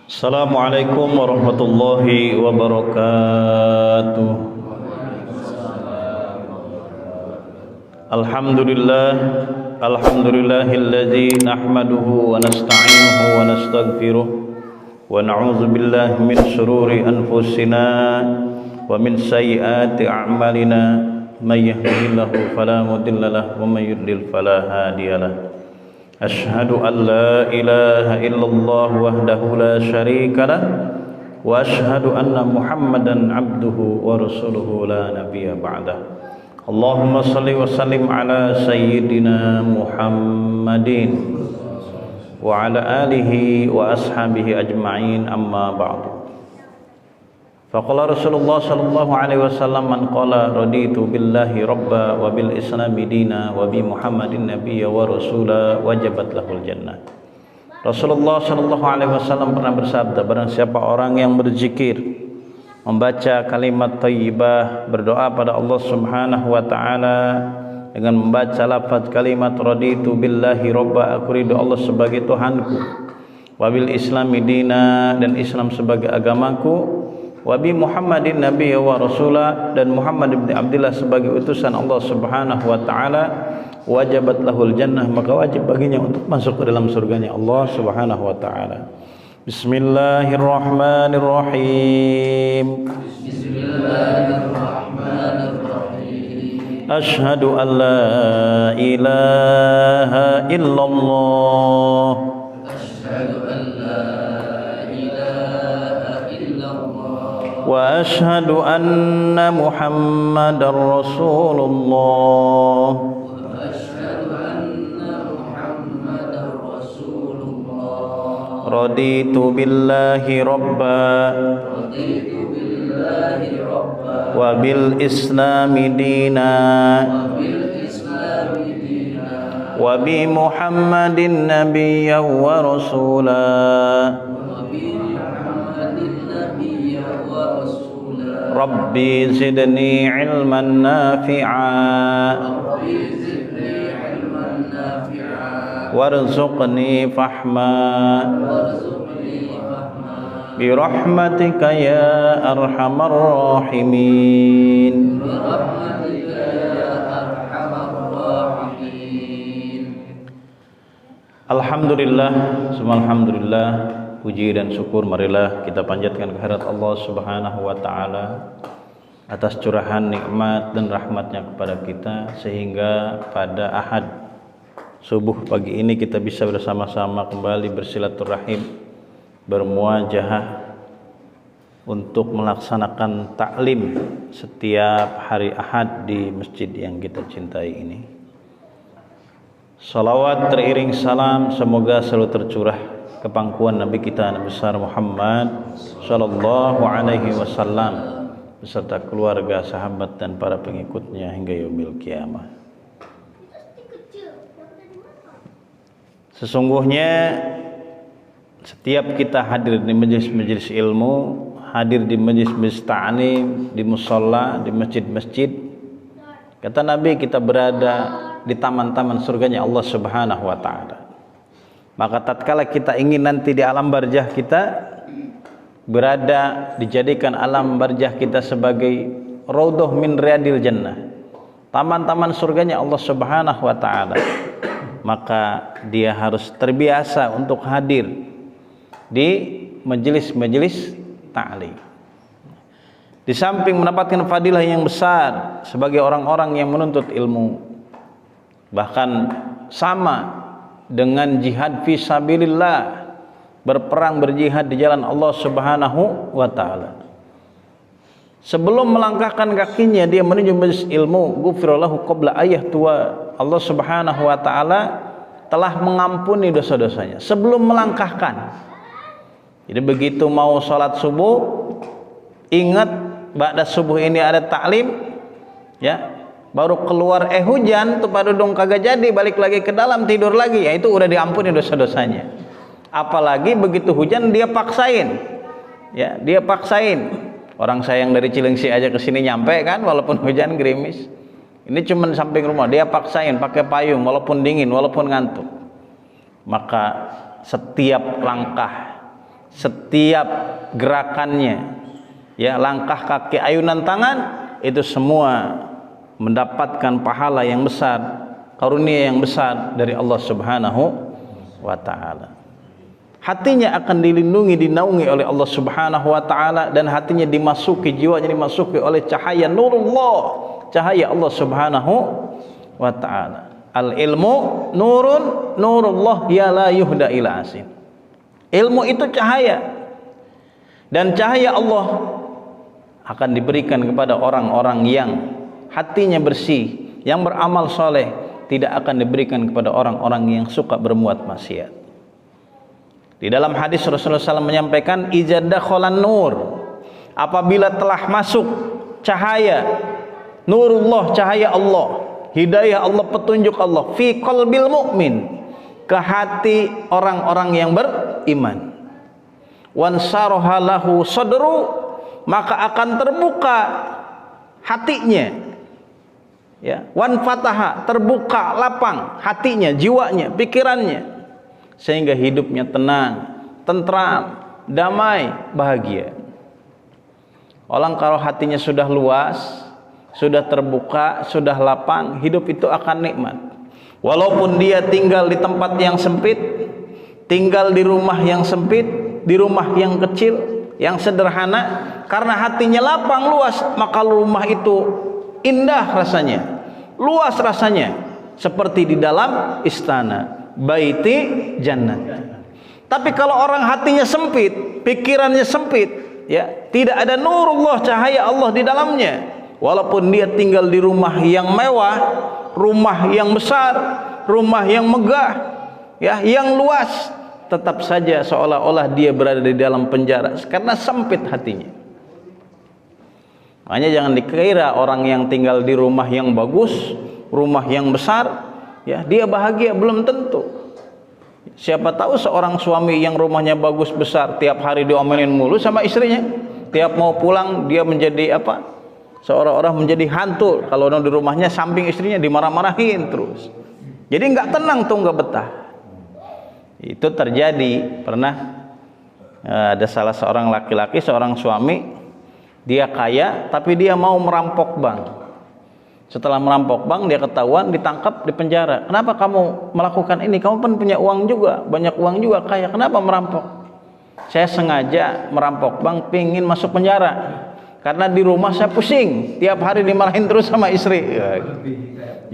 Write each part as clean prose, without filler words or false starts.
Assalamualaikum warahmatullahi wabarakatuh. Alhamdulillahilladzi nahmaduhu wa nasta'inuhu wa nastaghfiruh wa na'udzu billahi min shururi anfusina wa min sayyiati a'malina may yahdihillahu fala mudilla lahu wa may yudlil fala hadiyalah. Asyhadu an la ilaha illallah wahdahu la syarika lah wa asyhadu anna Muhammadan abduhu wa rasuluhu la nabiyya ba'dah. Allahumma salli wa sallim ala sayyidina Muhammadin wa ala alihi wa ashabihi ajma'in, amma ba'du. Faqala Rasulullah sallallahu alaihi wasallam, man qala raditu billahi rabba wa bil islami dina wa bi Muhammadin nabiyya wa rasula wajabat lahul jannah. Rasulullah sallallahu alaihi wasallam pernah bersabda, barang siapa orang yang berzikir, membaca kalimat thayyibah, berdoa pada Allah Subhanahu wa taala dengan membaca lafaz kalimat raditu billahi rabba, aku ridho Allah sebagai Tuhanku, wa bil islami dina, dan Islam sebagai agamaku, wa bi Muhammadin nabiyya wa rasula, dan Muhammad bin Abdullah sebagai utusan Allah Subhanahu wa taala, wajabat lahul jannah, maka wajib baginya untuk masuk ke dalam surganya Allah Subhanahu wa taala. Bismillahirrahmanirrahim. Bismillahirrahmanirrahim. Asyhadu an la ilaha illallah. Asyhadu an la wa asyhadu anna Muhammadar Rasulullah. Raditu billahi rabba wa bil islami dina wa bi Muhammadin nabiyya wa rasulah. Rabbi zidni ilman nafi'a warzuqni fahma bi rahmatika ya arhamar rahimin. Alhamdulillah, semua alhamdulillah, puji dan syukur marilah kita panjatkan kehadirat Allah Subhanahu wa taala atas curahan nikmat dan rahmatnya kepada kita, sehingga pada Ahad subuh pagi ini kita bisa bersama-sama kembali bersilaturahim, bermuajahah untuk melaksanakan taklim setiap hari Ahad di masjid yang kita cintai ini. Salawat teriring salam semoga selalu tercurah ke pangkuan Nabi kita Nabi besar Muhammad sallallahu alaihi wasallam beserta keluarga, sahabat dan para pengikutnya hingga yaumil kiamah. Sesungguhnya setiap kita hadir di majelis-majelis ilmu, hadir di majelis-majelis ta'lim, di musholla, di masjid-masjid, kata Nabi, kita berada di taman-taman surganya Allah Subhanahu wa taala. Maka tatkala kita ingin nanti di alam barzah kita berada, dijadikan alam barzah kita sebagai raudhah min riyadil jannah, taman-taman surganya Allah Subhanahu wa taala, maka dia harus terbiasa untuk hadir di majelis-majelis ta'lim. Di samping mendapatkan fadilah yang besar sebagai orang-orang yang menuntut ilmu, bahkan sama dengan jihad fi sabilillah, berperang berjihad di jalan Allah Subhanahu wa taala. Sebelum melangkahkan kakinya dia menuju majelis ilmu, ghufirallahu qabla ayah tua, Allah Subhanahu wa taala telah mengampuni dosa-dosanya sebelum melangkahkan. Jadi begitu mau sholat subuh, ingat ba'da subuh ini ada taklim, ya, baru keluar hujan tuh pada dong kagak jadi, balik lagi ke dalam tidur lagi, ya itu udah diampuni dosa-dosanya. Apalagi begitu hujan dia paksain, ya dia paksain. Orang saya yang dari Cilengsi aja ke sini nyampe kan, walaupun hujan gerimis. Ini cuma samping rumah, dia paksain pakai payung walaupun dingin, walaupun ngantuk. Maka setiap langkah, setiap gerakannya, ya, langkah kaki, ayunan tangan, itu semua mendapatkan pahala yang besar, karunia yang besar dari Allah Subhanahu wa taala. Hatinya akan dilindungi, dinaungi oleh Allah Subhanahu wa taala, dan hatinya dimasuki, jiwanya dimasuki oleh cahaya nurullah, cahaya Allah Subhanahu wa taala. Al ilmu nurun nurullah ya la yuhda ila asin. Ilmu itu cahaya, dan cahaya Allah akan diberikan kepada orang-orang yang hatinya bersih, yang beramal soleh, tidak akan diberikan kepada orang-orang yang suka berbuat maksiat. Di dalam hadis Rasulullah SAW menyampaikan, idza dakhalan nur, apabila telah masuk cahaya nurullah, cahaya Allah, hidayah Allah, petunjuk Allah, fi qalbil mu'min, ke hati orang-orang yang beriman, wansaraha lahu sadru, maka akan terbuka hatinya, ya, wan fataha, terbuka lapang hatinya, jiwanya, pikirannya, sehingga hidupnya tenang, tentram, damai, bahagia. Orang kalau hatinya sudah luas, sudah terbuka, sudah lapang, hidup itu akan nikmat. Walaupun dia tinggal di tempat yang sempit, tinggal di rumah yang sempit, di rumah yang kecil, yang sederhana, karena hatinya lapang, luas, maka rumah itu indah rasanya, luas rasanya, seperti di dalam istana, baiti jannat. Tapi kalau orang hatinya sempit, pikirannya sempit, ya, tidak ada nurullah, cahaya Allah di dalamnya, walaupun dia tinggal di rumah yang mewah, rumah yang besar, rumah yang megah, ya, yang luas, tetap saja seolah-olah dia berada di dalam penjara karena sempit hatinya. Makanya jangan dikira orang yang tinggal di rumah yang bagus, rumah yang besar, ya, dia bahagia, belum tentu. Siapa tahu seorang suami yang rumahnya bagus besar, tiap hari diomelin mulu sama istrinya, tiap mau pulang dia menjadi apa? Seolah-olah menjadi hantu. Kalau di rumahnya samping istrinya dimarah-marahin terus. Jadi nggak tenang tuh, nggak betah. Itu terjadi, pernah ada salah seorang laki-laki, seorang suami, dia kaya tapi dia mau merampok bank. Setelah merampok bank, dia ketahuan, ditangkap, dipenjara. Kenapa kamu melakukan ini? Kamu pun punya uang juga, banyak uang juga, kaya. Kenapa merampok? Saya sengaja merampok bank, pingin masuk penjara. Karena di rumah saya pusing, tiap hari dimarahin terus sama istri.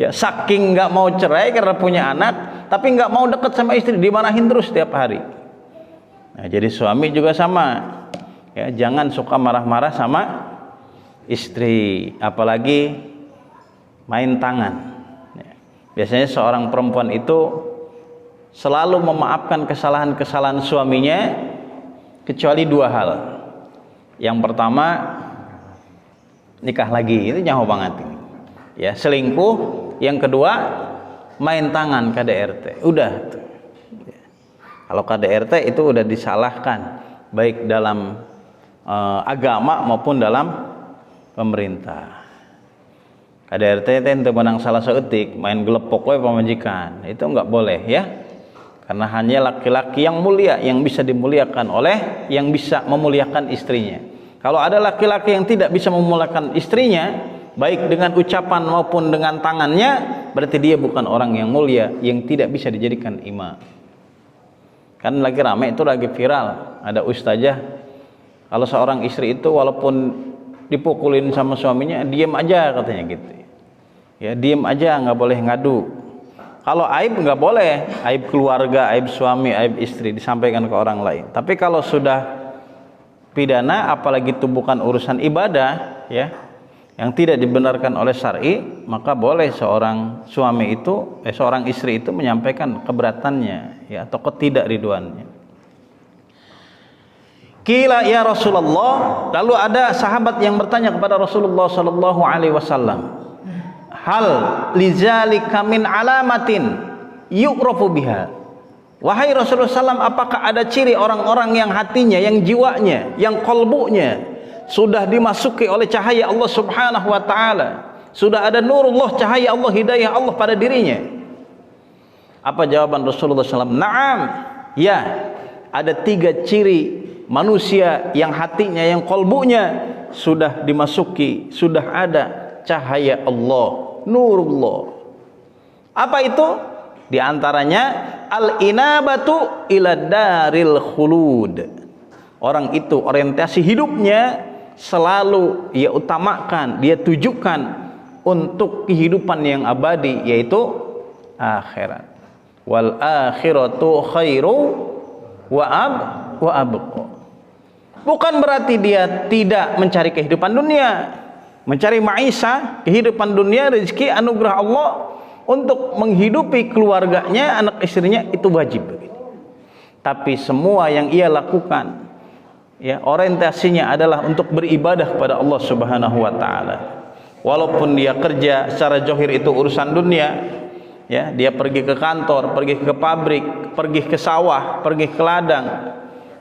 Ya, saking nggak mau cerai karena punya anak, tapi nggak mau dekat sama istri, dimarahin terus tiap hari. Nah, jadi suami juga sama. Ya, jangan suka marah-marah sama istri, apalagi main tangan. Biasanya seorang perempuan itu selalu memaafkan kesalahan-kesalahan suaminya, kecuali dua hal. Yang pertama, nikah lagi, itu nyaho banget ini. Ya, selingkuh. Yang kedua, main tangan KDRT. Udah. Kalau KDRT itu udah disalahkan, baik dalam agama maupun dalam pemerintah. KDRT itu menang salah seetik, main gelepok we pamajikan, itu enggak boleh, ya. Karena hanya laki-laki yang mulia yang bisa dimuliakan oleh yang bisa memuliakan istrinya. Kalau ada laki-laki yang tidak bisa memuliakan istrinya, baik dengan ucapan maupun dengan tangannya, berarti dia bukan orang yang mulia, yang tidak bisa dijadikan imam. Kan lagi ramai itu, lagi viral, ada ustazah, kalau seorang istri itu walaupun dipukulin sama suaminya, diam aja katanya gitu. Ya, diam aja, nggak boleh ngadu. Kalau aib nggak boleh, aib keluarga, aib suami, aib istri disampaikan ke orang lain. Tapi kalau sudah pidana, apalagi itu bukan urusan ibadah, ya, yang tidak dibenarkan oleh syar'i, maka boleh seorang suami itu, seorang istri itu menyampaikan keberatannya, ya, atau ketidakridhoannya. Qila ya Rasulullah, lalu ada sahabat yang bertanya kepada Rasulullah sallallahu alaihi wasallam, hal lizalika min alamatin yu'rafu biha. Wahai Rasulullah SAW, apakah ada ciri orang-orang yang hatinya, yang jiwanya, yang kolbunya sudah dimasuki oleh cahaya Allah Subhanahu wa taala, sudah ada nurullah, cahaya Allah, hidayah Allah pada dirinya? Apa jawaban Rasulullah SAW? Naam, ya, ada 3 ciri manusia yang hatinya, yang kolbunya sudah dimasuki, sudah ada cahaya Allah, nurullah. Apa itu? Di antaranya al-inabatu ila daril khulud. Orang itu orientasi hidupnya selalu ia utamakan, dia tujukan untuk kehidupan yang abadi, yaitu akhirat. Wal akhiratu khairu wa abqa. Bukan berarti dia tidak mencari kehidupan dunia, mencari maisha, kehidupan dunia, rezeki anugerah Allah untuk menghidupi keluarganya, anak istrinya, itu wajib. Tapi semua yang ia lakukan, ya, orientasinya adalah untuk beribadah kepada Allah Subhanahu wa taala. Walaupun dia kerja secara zahir itu urusan dunia, ya, dia pergi ke kantor, pergi ke pabrik, pergi ke sawah, pergi ke ladang,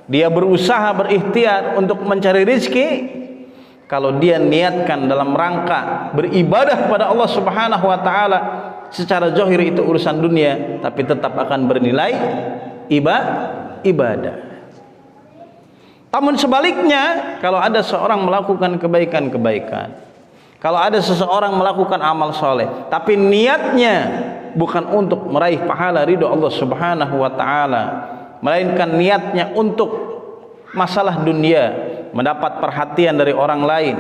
dia berusaha, berikhtiar untuk mencari rezeki. Kalau dia niatkan dalam rangka beribadah kepada Allah Subhanahu wa taala, secara zahir itu urusan dunia, tapi tetap akan bernilai ibadah. Namun sebaliknya, kalau ada seorang melakukan kebaikan-kebaikan, kalau ada seseorang melakukan amal soleh, tapi niatnya bukan untuk meraih pahala ridho Allah Subhanahu wa taala, melainkan niatnya untuk masalah dunia, mendapat perhatian dari orang lain,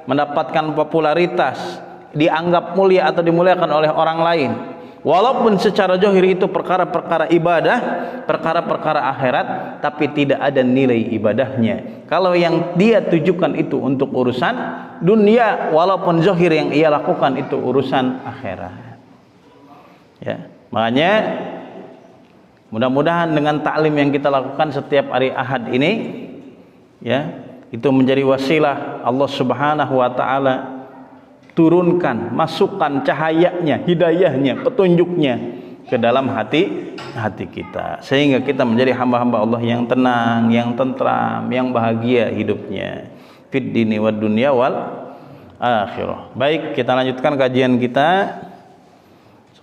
mendapatkan popularitas, dianggap mulia atau dimuliakan oleh orang lain, walaupun secara zahir itu perkara-perkara ibadah, perkara-perkara akhirat, tapi tidak ada nilai ibadahnya. Kalau yang dia tujukan itu untuk urusan dunia, walaupun zahir yang ia lakukan itu urusan akhirat. Ya, makanya mudah-mudahan dengan taklim yang kita lakukan setiap hari Ahad ini, ya, itu menjadi wasilah Allah Subhanahu wa taala turunkan, masukkan cahayanya, hidayahnya, petunjuknya ke dalam hati kita, sehingga kita menjadi hamba-hamba Allah yang tenang, yang tentram, yang bahagia hidupnya fid dini wad dunya wal akhirah. Baik, kita lanjutkan kajian kita.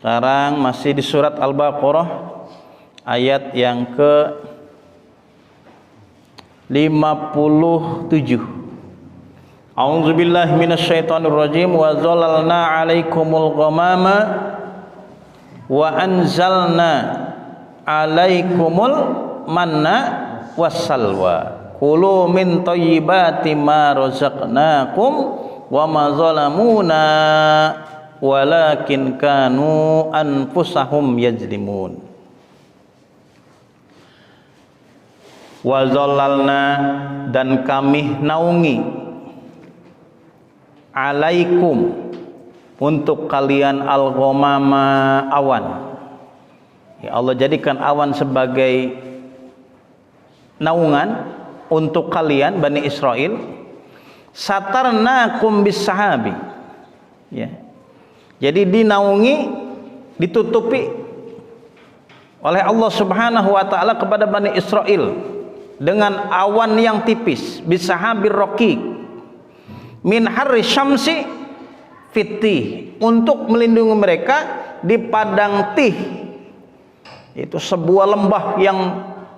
Sekarang masih di surat Al-Baqarah ayat yang ke 57. A'udzu billahi minasyaitonir rajim. Wa zalalna 'alaikumul ghamama wa anzalna 'alaikumul manna wassalwa. Kulu min thayyibati ma razaqnakum wa ma zalamuna walakin kanu anfusahum yajlimun. Wa zalalna, dan kami naungi, alaikum, untuk kalian, al-ghamama, awan. Ya, Allah jadikan awan sebagai naungan untuk kalian Bani Israel. Satarnakum bis-sahabi, ya, jadi dinaungi, ditutupi oleh Allah Subhanahu wa taala kepada Bani Israel dengan awan yang tipis, bis-sahabir raqiq, min harri syamsi fitih, untuk melindungi mereka di padang tih. Itu sebuah lembah yang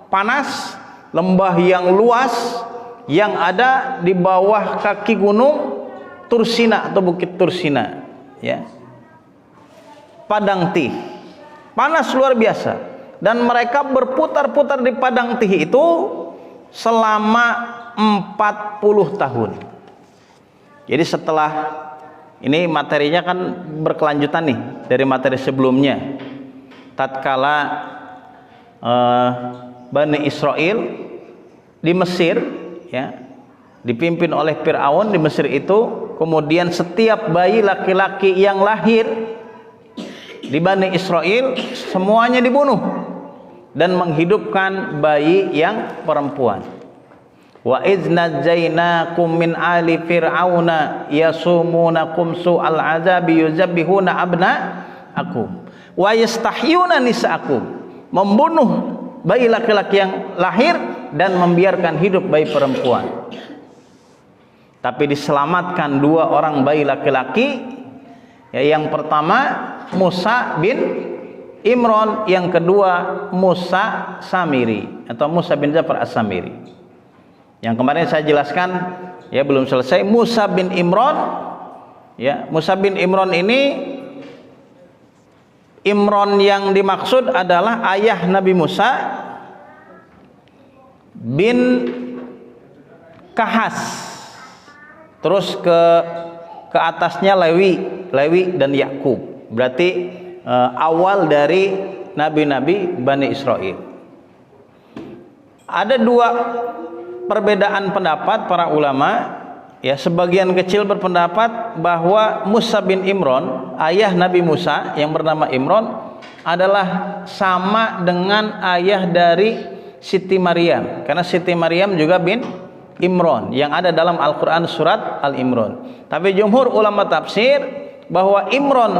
panas, lembah yang luas, yang ada di bawah kaki gunung Tursina atau Bukit Tursina, ya. Padang tih, panas luar biasa, dan mereka berputar-putar di padang tih itu selama 40 tahun. Jadi setelah ini materinya kan berkelanjutan nih dari materi sebelumnya. Tatkala Bani Israel di Mesir, ya, dipimpin oleh Fir'aun di Mesir itu, kemudian setiap bayi laki-laki yang lahir di Bani Israel semuanya dibunuh dan menghidupkan bayi yang perempuan. Wa idz najjaynakum min ali fir'auna yasumunakum su'al azabi yuzabbihuna abna'akum wa yastahyuna nisa'akum, membunuh bayi laki-laki yang lahir dan membiarkan hidup bayi perempuan. Tapi diselamatkan 2 orang bayi laki-laki, ya, yang pertama Musa bin Imran, yang kedua Musa Samiri atau Musa bin Ja'far As-Samiri. Yang kemarin saya jelaskan, ya belum selesai, Musa bin Imran. Ya, Musa bin Imran ini, Imran yang dimaksud adalah ayah Nabi Musa bin Kahas. Terus ke atasnya Lewi dan Yakub. Berarti awal dari nabi-nabi Bani Israel. Ada dua perbedaan pendapat para ulama. Ya, sebagian kecil berpendapat bahwa Musa bin Imran, ayah Nabi Musa yang bernama Imran, adalah sama dengan ayah dari Siti Maryam, karena Siti Maryam juga bin Imran yang ada dalam Al-Quran surat Al-Imran. Tapi jumhur ulama tafsir bahwa Imran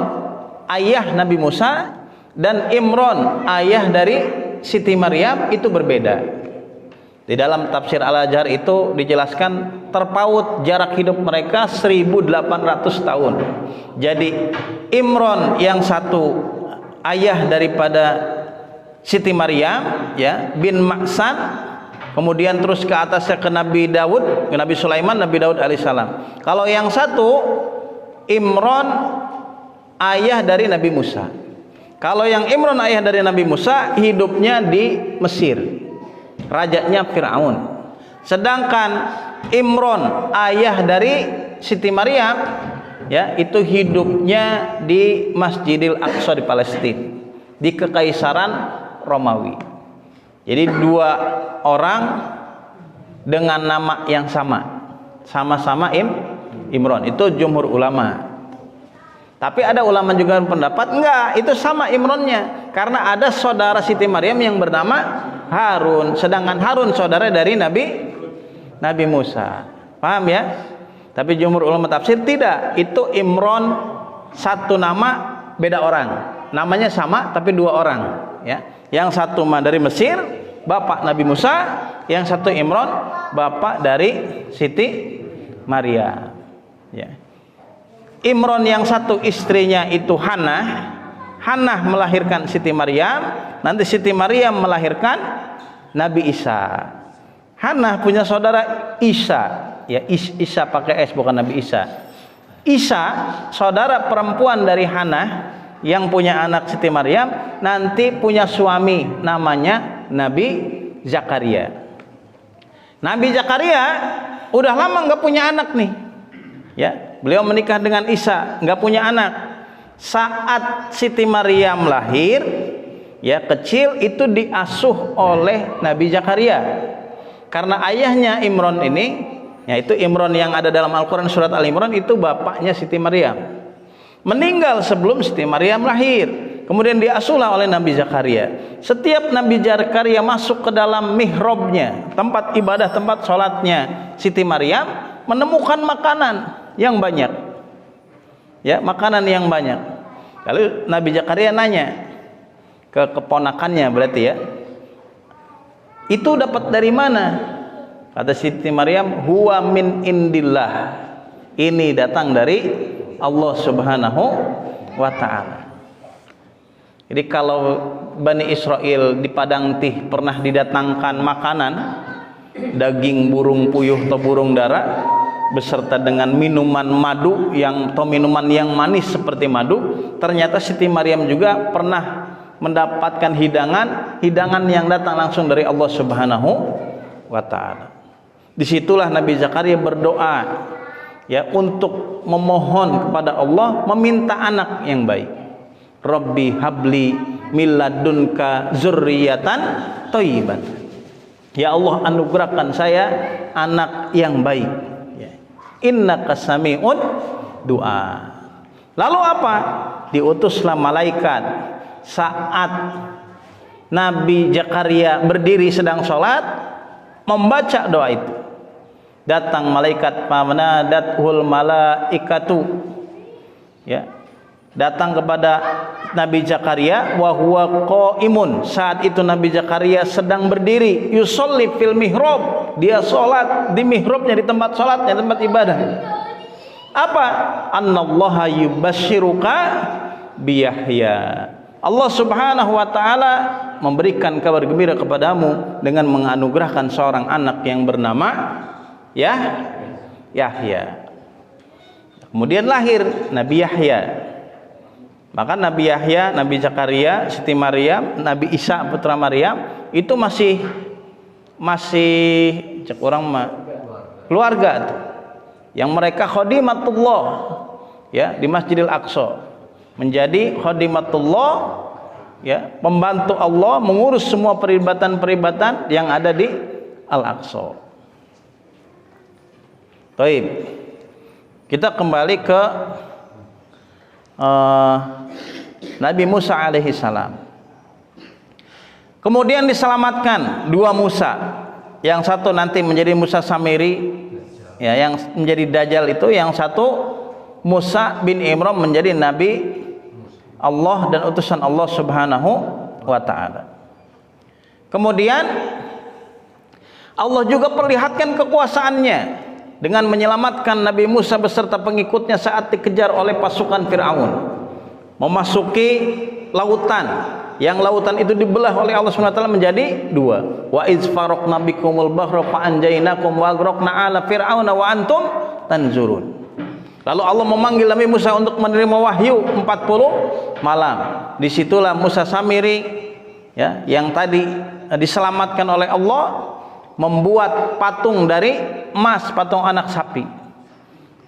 ayah Nabi Musa dan Imran ayah dari Siti Maryam itu berbeda. Di dalam tafsir Al-Azhar itu dijelaskan terpaut jarak hidup mereka 1800 tahun. Jadi Imran yang satu ayah daripada Siti Maryam, ya, bin Ma'san, kemudian terus ke atasnya ke Nabi Daud, ke Nabi Sulaiman, Nabi Daud alaihissalam. Kalau yang satu Imran ayah dari Nabi Musa. Kalau yang Imran ayah dari Nabi Musa hidupnya di Mesir, rajanya Fir'aun. Sedangkan Imran ayah dari Siti Maryam, ya, itu hidupnya di Masjidil Aqsa di Palestina, di Kekaisaran Romawi. Jadi dua orang dengan nama yang sama-sama Imran. Itu jumhur ulama. Tapi ada ulama juga pendapat enggak, itu sama Imrannya, karena ada saudara Siti Maryam yang bernama Harun, sedangkan Harun saudara dari Nabi Musa. Paham ya? Tapi jumhur ulama tafsir tidak, itu Imran satu nama beda orang, namanya sama tapi dua orang, ya. Yang satu mah dari Mesir, bapak Nabi Musa, yang satu Imran, bapak dari Siti Maryam, ya. Imran yang satu istrinya itu Hannah melahirkan Siti Maryam, nanti Siti Maryam melahirkan Nabi Isa. Hannah punya saudara Isa, ya, Isa pakai S bukan Nabi Isa. Isa saudara perempuan dari Hannah yang punya anak Siti Maryam, nanti punya suami namanya Nabi Zakaria. Nabi Zakaria udah lama nggak punya anak nih, ya. Beliau menikah dengan Isa, nggak punya anak. Saat Siti Maryam lahir, ya, kecil, itu diasuh oleh Nabi Zakaria. Karena ayahnya Imran ini, yaitu Imran yang ada dalam Al-Quran surat Al-Imran, itu bapaknya Siti Maryam. Meninggal sebelum Siti Maryam lahir. Kemudian diasuhlah oleh Nabi Zakaria. Setiap Nabi Zakaria masuk ke dalam mihrabnya, tempat ibadah, tempat sholatnya Siti Maryam, menemukan makanan yang banyak, ya, makanan yang banyak. Lalu Nabi Zakaria nanya ke keponakannya, berarti ya, itu dapat dari mana? Kata Siti Maryam, huwa min indillah, ini datang dari Allah Subhanahu wa ta'ala. Jadi kalau Bani Israel di Padang Tih pernah didatangkan makanan, daging burung puyuh atau burung dara, beserta dengan minuman madu atau minuman yang manis seperti madu, ternyata Siti Maryam juga pernah mendapatkan hidangan yang datang langsung dari Allah Subhanahu wa ta'ala. Disitulah Nabi Zakaria berdoa, ya, untuk memohon kepada Allah, meminta anak yang baik. Rabbi habli min ladunka dzurriyyatan thayyibatan. Ya Allah, anugerahkan saya anak yang baik. Innaka sami'un doa. Lalu apa? Diutuslah malaikat saat Nabi Zakaria berdiri sedang sholat, membaca doa itu. Datang malaikat, famanadathul malaikatu, ya, datang kepada Nabi Zakaria wa huwa qaimun. Saat itu Nabi Zakaria sedang berdiri, yusolli fil mihrab, dia sholat di mihrabnya, di tempat sholatnya, tempat ibadah. Apa? Annallaha yubasyiruka biyahya. Allah Subhanahu wa ta'ala memberikan kabar gembira kepadamu dengan menganugerahkan seorang anak yang bernama Yahya. Kemudian lahir Nabi Yahya. Maka Nabi Yahya, Nabi Zakaria, Siti Maryam, Nabi Isa putra Maryam itu masih cek orang mah keluarga tuh, yang mereka khadimatullah ya di Masjidil Aqsa, menjadi khadimatullah ya, pembantu Allah mengurus semua peribatan-peribatan yang ada di Al-Aqsa. Baik, kita kembali ke Nabi Musa alaihi salam. Kemudian diselamatkan dua Musa. Yang satu nanti menjadi Musa Samiri ya, yang menjadi Dajjal itu. Yang satu Musa bin Imran menjadi Nabi Allah dan utusan Allah Subhanahu wa ta'ala. Kemudian Allah juga perlihatkan kekuasaannya dengan menyelamatkan Nabi Musa beserta pengikutnya saat dikejar oleh pasukan Fir'aun, memasuki lautan, yang lautan itu dibelah oleh Allah SWT menjadi dua. Wa iz faraqna bikumul bahra fa anjaynakum wa agraqna ala fir'auna wa antum tanzurun. Lalu Allah memanggil Nabi Musa untuk menerima wahyu 40 malam. Disitulah Musa Samiri ya, yang tadi diselamatkan oleh Allah, membuat patung dari emas, patung anak sapi.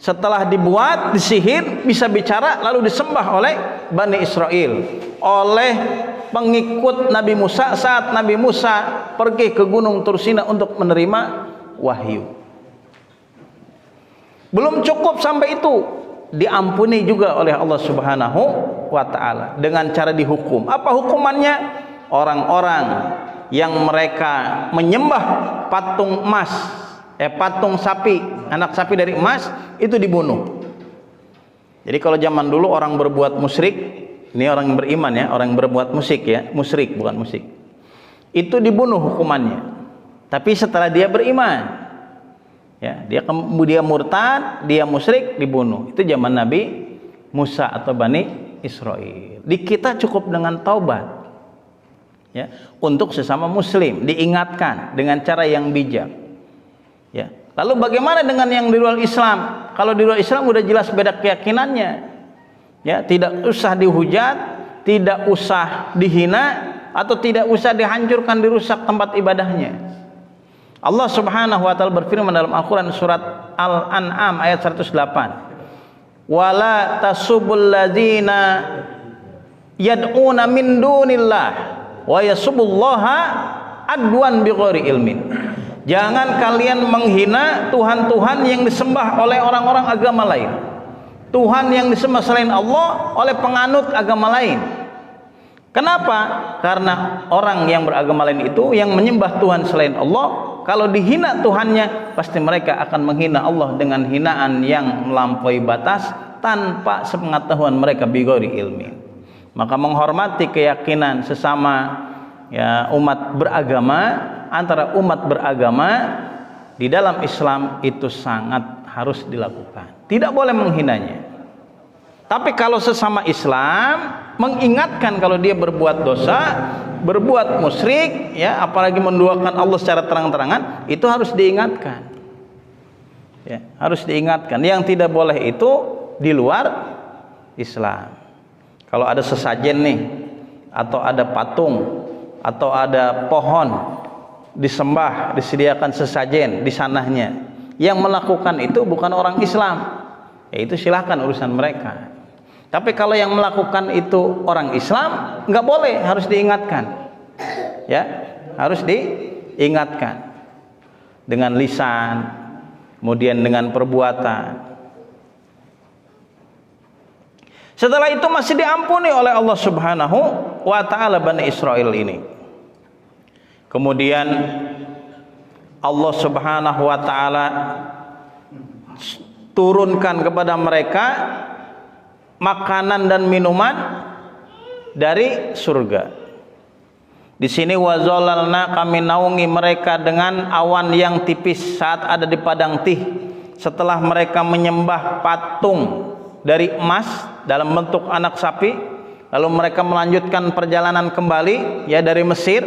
Setelah dibuat, disihir, bisa bicara, lalu disembah oleh Bani Israel, oleh pengikut Nabi Musa saat Nabi Musa pergi ke Gunung Tursina untuk menerima wahyu. Belum cukup sampai itu, diampuni juga oleh Allah Subhanahu wa ta'ala dengan cara dihukum. Apa hukumannya? Orang-orang yang mereka menyembah patung emas, patung sapi, anak sapi dari emas, itu dibunuh. Jadi kalau zaman dulu orang berbuat musyrik, ini orang yang beriman ya, orang yang berbuat musyrik bukan musik, itu dibunuh hukumannya. Tapi setelah dia beriman ya, dia murtad, dia musyrik, dibunuh. Itu zaman Nabi Musa atau Bani Israel. Di kita cukup dengan taubat ya, untuk sesama muslim diingatkan dengan cara yang bijak ya. Lalu bagaimana dengan yang di luar Islam? Kalau di luar Islam udah jelas beda keyakinannya ya, tidak usah dihujat, tidak usah dihina, atau tidak usah dihancurkan, dirusak tempat ibadahnya. Allah Subhanahu wa ta'ala berfirman dalam Al-Quran surat Al-An'am ayat 108, wala tasubul ladzina yad'una min dunillah wa yasubullaha adwan bighairi ilmin. Jangan kalian menghina Tuhan-Tuhan yang disembah oleh orang-orang agama lain, Tuhan yang disembah selain Allah oleh penganut agama lain. Kenapa? Karena orang yang beragama lain itu yang menyembah Tuhan selain Allah, kalau dihina Tuhannya, pasti mereka akan menghina Allah dengan hinaan yang melampaui batas tanpa sepengetahuan mereka bighairi ilmin. Maka menghormati keyakinan sesama ya, umat beragama, antara umat beragama di dalam Islam itu sangat harus dilakukan, tidak boleh menghinanya. Tapi kalau sesama Islam mengingatkan kalau dia berbuat dosa, berbuat musyrik ya, apalagi menduakan Allah secara terang-terangan, itu harus diingatkan ya, harus diingatkan. Yang tidak boleh itu di luar Islam. Kalau ada sesajen nih, atau ada patung, atau ada pohon disembah, disediakan sesajen di sananya, yang melakukan itu bukan orang Islam, ya itu silahkan urusan mereka. Tapi kalau yang melakukan itu orang Islam, nggak boleh, harus diingatkan ya, harus diingatkan dengan lisan, kemudian dengan perbuatan. Setelah itu masih diampuni oleh Allah Subhanahu wa ta'ala Bani Israel ini. Kemudian Allah Subhanahu wa ta'ala turunkan kepada mereka makanan dan minuman dari surga. Di sini wazalalna, kami naungi mereka dengan awan yang tipis saat ada di padang Tih, setelah mereka menyembah patung dari emas dalam bentuk anak sapi, lalu mereka melanjutkan perjalanan kembali ya dari Mesir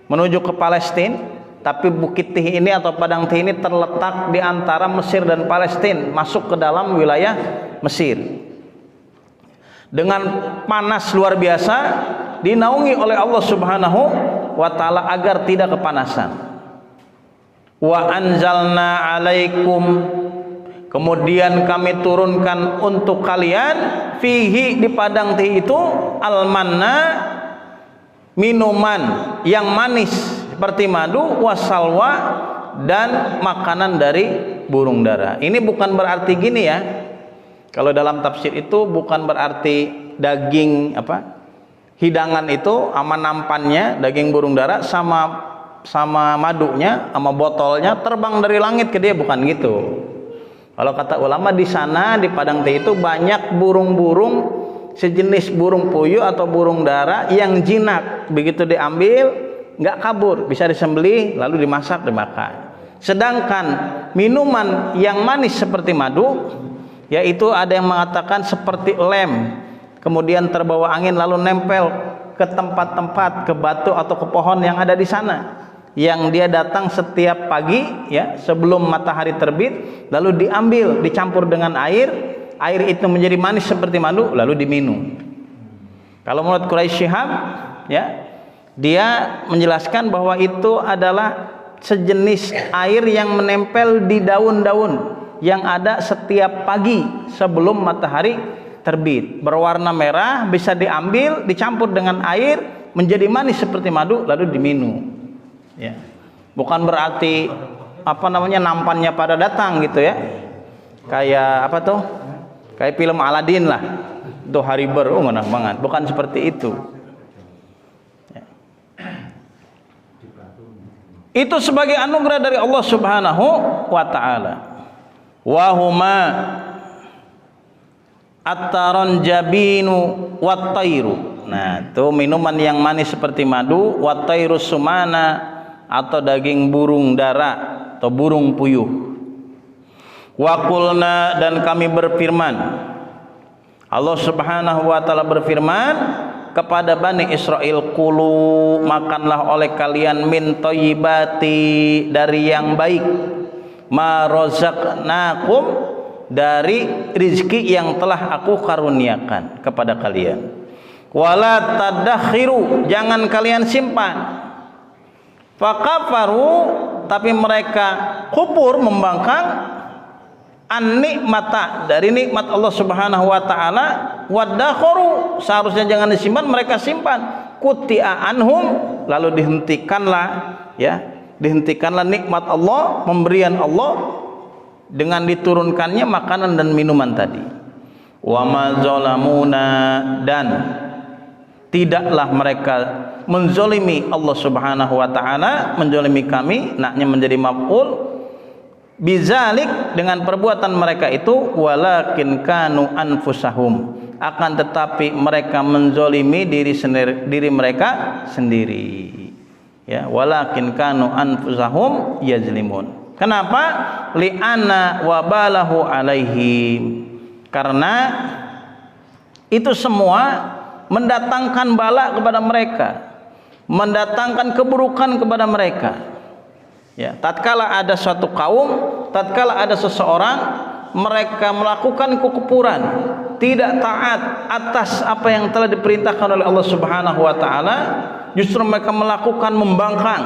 menuju ke Palestina. Tapi Bukit Tih ini atau Padang Tih ini terletak di antara Mesir dan Palestina, masuk ke dalam wilayah Mesir. Dengan panas luar biasa, dinaungi oleh Allah Subhanahu wa taala agar tidak kepanasan. Wa anzalna alaikum, kemudian kami turunkan untuk kalian, fihi, di Padang Tih itu, al-manna, minuman yang manis seperti madu, wasalwa, dan makanan dari burung dara. Ini bukan berarti gini ya, kalau dalam tafsir itu bukan berarti daging hidangan itu sama nampannya daging burung dara sama madunya sama botolnya terbang dari langit ke dia, bukan gitu. Kalau kata ulama, di sana di Padang Tih itu banyak burung-burung sejenis burung puyuh atau burung dara yang jinak, begitu diambil nggak kabur, bisa disembelih lalu dimasak dimakan. Sedangkan minuman yang manis seperti madu, yaitu ada yang mengatakan seperti lem, kemudian terbawa angin lalu nempel ke tempat-tempat, ke batu atau ke pohon yang ada di sana, yang dia datang setiap pagi ya sebelum matahari terbit, lalu diambil dicampur dengan air itu menjadi manis seperti madu lalu diminum. Kalau menurut Quraisy Shihab ya, dia menjelaskan bahwa itu adalah sejenis air yang menempel di daun-daun yang ada setiap pagi sebelum matahari terbit, berwarna merah, bisa diambil dicampur dengan air menjadi manis seperti madu lalu diminum ya. Bukan berarti nampannya pada datang gitu ya, kayak kayak film Aladin lah, itu hari baru menang banget, bukan seperti itu. Itu sebagai anugerah dari Allah Subhanahu wa taala. Wa huma at-taron jabinu wat tairu. Nah, itu minuman yang manis seperti madu, wat tairu sumana, atau daging burung dara atau burung puyuh. Wa qulna, dan kami berfirman, Allah Subhanahu wa taala berfirman kepada Bani Israel, kulu, makanlah oleh kalian, min thayyibati, dari yang baik, ma razaqnakum, dari rizki yang telah aku karuniakan kepada kalian. Wala tadakhiru, jangan kalian simpan. Fakafaru, tapi mereka kufur, membangkang, an nikmata, dari nikmat Allah Subhanahu wa taala, wadakharu, seharusnya jangan disimpan, mereka simpan. Kuti'a anhum, lalu dihentikanlah nikmat Allah, pemberian Allah dengan diturunkannya makanan dan minuman tadi. Wa ma zalamuna, dan tidaklah mereka menzolimi Allah Subhanahu wa taala, menzolimi kami, naknya menjadi maf'ul bizalik, dengan perbuatan mereka itu, walakin kanu anfusahum, akan tetapi mereka menzolimi diri mereka sendiri ya, walakin kanu anfusahum yazlimun. Kenapa? Li'anna wabalahu alaihim, karena itu semua mendatangkan bala kepada mereka, mendatangkan keburukan kepada mereka. Ya, tatkala ada suatu kaum, tatkala ada seseorang, mereka melakukan kekufuran, tidak taat atas apa yang telah diperintahkan oleh Allah Subhanahu wa taala, justru mereka melakukan membangkang.